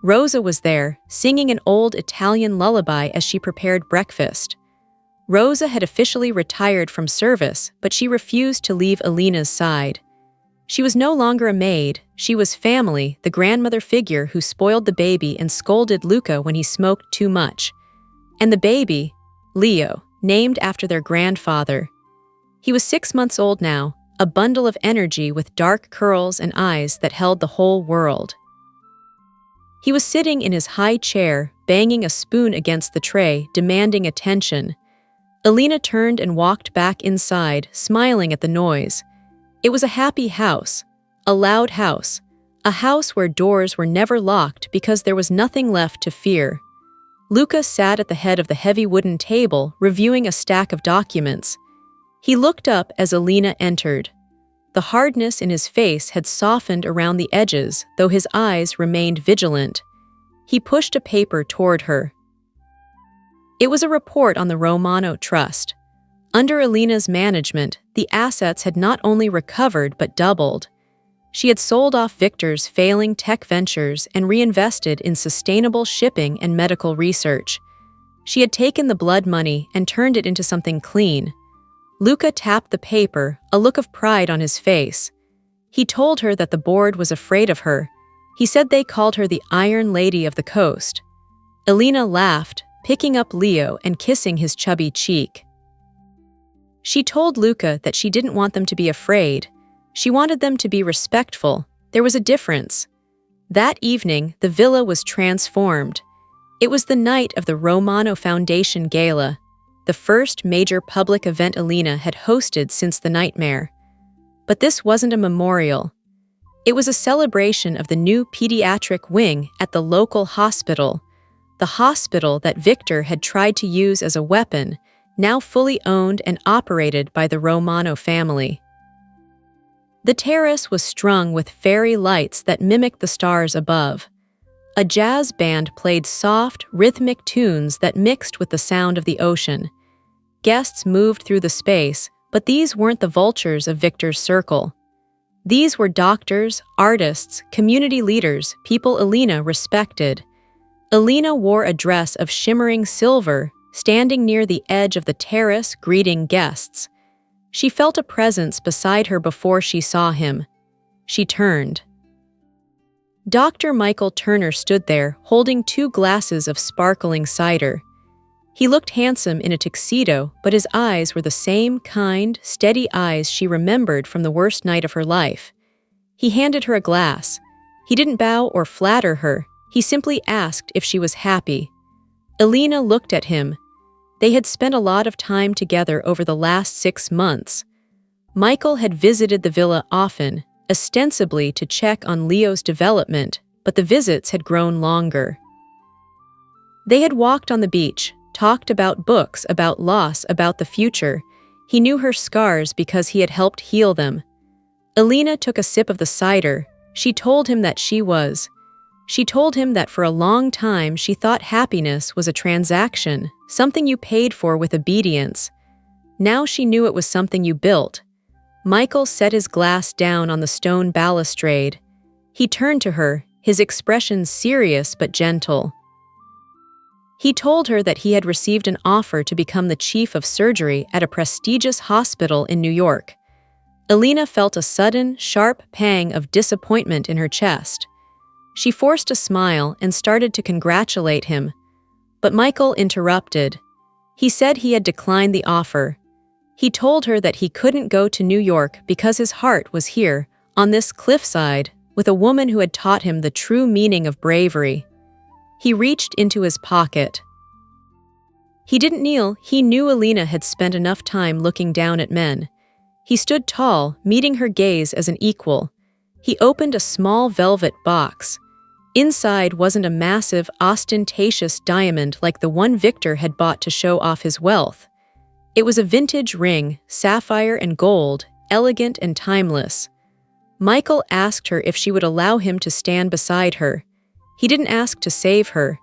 Rosa was there, singing an old Italian lullaby as she prepared breakfast. Rosa had officially retired from service, but she refused to leave Elena's side. She was no longer a maid, she was family, the grandmother figure who spoiled the baby and scolded Luca when he smoked too much. And the baby, Leo, named after their grandfather. He was 6 months old now, a bundle of energy with dark curls and eyes that held the whole world. He was sitting in his high chair, banging a spoon against the tray, demanding attention. Elena turned and walked back inside, smiling at the noise. It was a happy house, a loud house, a house where doors were never locked because there was nothing left to fear. Luca sat at the head of the heavy wooden table, reviewing a stack of documents. He looked up as Elena entered. The hardness in his face had softened around the edges, though his eyes remained vigilant. He pushed a paper toward her. It was a report on the Romano Trust. Under Elena's management, the assets had not only recovered but doubled. She had sold off Victor's failing tech ventures and reinvested in sustainable shipping and medical research. She had taken the blood money and turned it into something clean. Luca tapped the paper, a look of pride on his face. He told her that the board was afraid of her. He said they called her the Iron Lady of the Coast. Elena laughed, picking up Leo and kissing his chubby cheek. She told Luca that she didn't want them to be afraid. She wanted them to be respectful. There was a difference. That evening, the villa was transformed. It was the night of the Romano Foundation Gala, the first major public event Elena had hosted since the nightmare. But this wasn't a memorial. It was a celebration of the new pediatric wing at the local hospital, the hospital that Victor had tried to use as a weapon, now fully owned and operated by the Romano family. The terrace was strung with fairy lights that mimicked the stars above. A jazz band played soft, rhythmic tunes that mixed with the sound of the ocean. Guests moved through the space, but these weren't the vultures of Victor's circle. These were doctors, artists, community leaders, people Elena respected. Elena wore a dress of shimmering silver, standing near the edge of the terrace greeting guests. She felt a presence beside her before she saw him. She turned. Dr. Michael Turner stood there, holding 2 glasses of sparkling cider. He looked handsome in a tuxedo, but his eyes were the same kind, steady eyes she remembered from the worst night of her life. He handed her a glass. He didn't bow or flatter her. He simply asked if she was happy. Elena looked at him. They had spent a lot of time together over the last 6 months. Michael had visited the villa often, ostensibly to check on Leo's development, but the visits had grown longer. They had walked on the beach, talked about books, about loss, about the future. He knew her scars because he had helped heal them. Elena took a sip of the cider. She told him that for a long time she thought happiness was a transaction, something you paid for with obedience. Now she knew it was something you built. Michael set his glass down on the stone balustrade. He turned to her, his expression serious but gentle. He told her that he had received an offer to become the chief of surgery at a prestigious hospital in New York. Elena felt a sudden, sharp pang of disappointment in her chest. She forced a smile and started to congratulate him. But Michael interrupted. He said he had declined the offer. He told her that he couldn't go to New York because his heart was here, on this cliffside, with a woman who had taught him the true meaning of bravery. He reached into his pocket. He didn't kneel. He knew Elena had spent enough time looking down at men. He stood tall, meeting her gaze as an equal. He opened a small velvet box. Inside wasn't a massive, ostentatious diamond like the one Victor had bought to show off his wealth. It was a vintage ring, sapphire and gold, elegant and timeless. Michael asked her if she would allow him to stand beside her. He didn't ask to save her.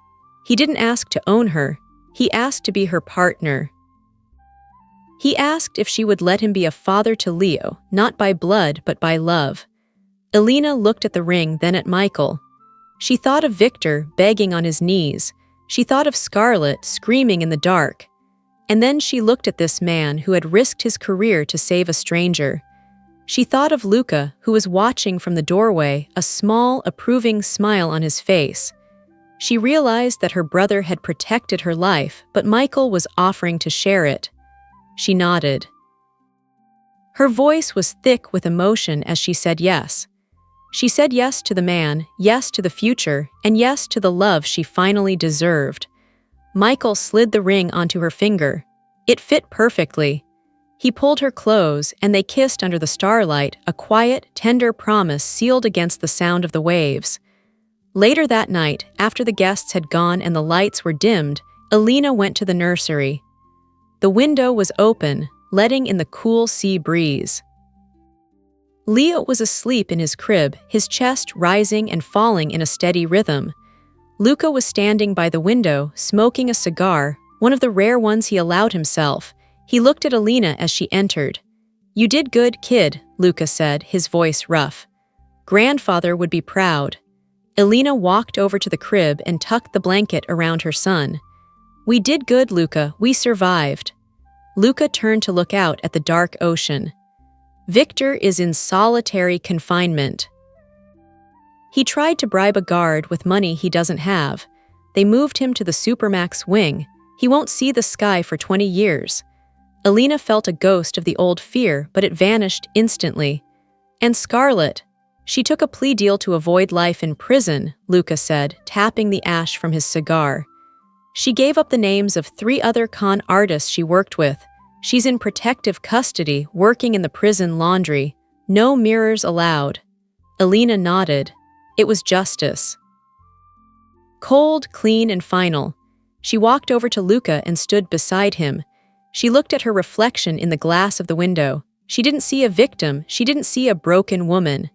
He didn't ask to own her. He asked to be her partner. He asked if she would let him be a father to Leo, not by blood but by love. Elena looked at the ring, then at Michael. She thought of Victor begging on his knees. She thought of Scarlet screaming in the dark. And then she looked at this man who had risked his career to save a stranger. She thought of Luca, who was watching from the doorway, a small, approving smile on his face. She realized that her brother had protected her life, but Michael was offering to share it. She nodded. Her voice was thick with emotion as she said yes. She said yes to the man, yes to the future, and yes to the love she finally deserved. Michael slid the ring onto her finger. It fit perfectly. He pulled her close, and they kissed under the starlight, a quiet, tender promise sealed against the sound of the waves. Later that night, after the guests had gone and the lights were dimmed, Elena went to the nursery. The window was open, letting in the cool sea breeze. Leo was asleep in his crib, his chest rising and falling in a steady rhythm. Luca was standing by the window, smoking a cigar, one of the rare ones he allowed himself. He looked at Elena as she entered. "You did good, kid," Luca said, his voice rough. "Grandfather would be proud." Elena walked over to the crib and tucked the blanket around her son. "We did good, Luca. We survived." Luca turned to look out at the dark ocean. Victor is in solitary confinement. He tried to bribe a guard with money he doesn't have. They moved him to the Supermax wing. He won't see the sky for 20 years. Elena felt a ghost of the old fear, but it vanished instantly. And Scarlet. She took a plea deal to avoid life in prison, Luca said, tapping the ash from his cigar. She gave up the names of 3 other con artists she worked with. She's in protective custody, working in the prison laundry. No mirrors allowed. Elena nodded. It was justice. Cold, clean, and final. She walked over to Luca and stood beside him. She looked at her reflection in the glass of the window. She didn't see a victim. She didn't see a broken woman.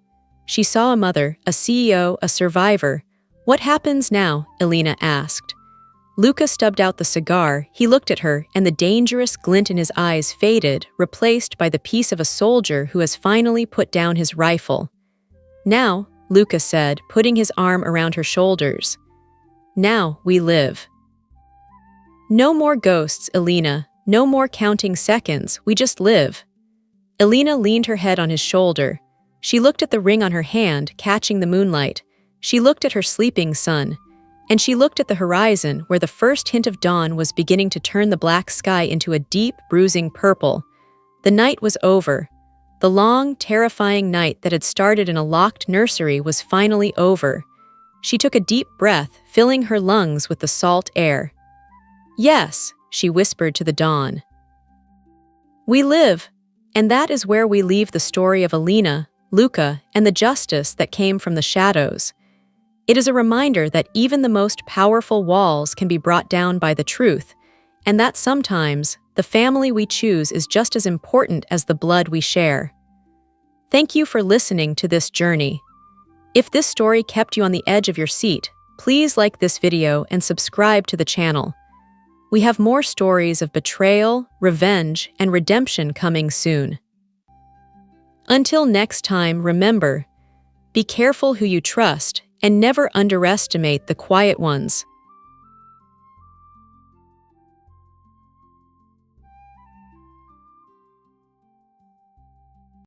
She saw a mother, a CEO, a survivor. "What happens now?" Elena asked. Luca stubbed out the cigar. He looked at her, and the dangerous glint in his eyes faded, replaced by the peace of a soldier who has finally put down his rifle. "Now," Luca said, putting his arm around her shoulders. "Now we live." "No more ghosts, Elena. No more counting seconds. We just live." Elena leaned her head on his shoulder. She looked at the ring on her hand, catching the moonlight. She looked at her sleeping son. And she looked at the horizon, where the first hint of dawn was beginning to turn the black sky into a deep, bruising purple. The night was over. The long, terrifying night that had started in a locked nursery was finally over. She took a deep breath, filling her lungs with the salt air. "Yes," she whispered to the dawn. "We live." And that is where we leave the story of Elena, Luca, and the justice that came from the shadows. It is a reminder that even the most powerful walls can be brought down by the truth, and that sometimes the family we choose is just as important as the blood we share. Thank you for listening to this journey. If this story kept you on the edge of your seat, please like this video and subscribe to the channel. We have more stories of betrayal, revenge, and redemption coming soon. Until next time, remember, be careful who you trust and never underestimate the quiet ones.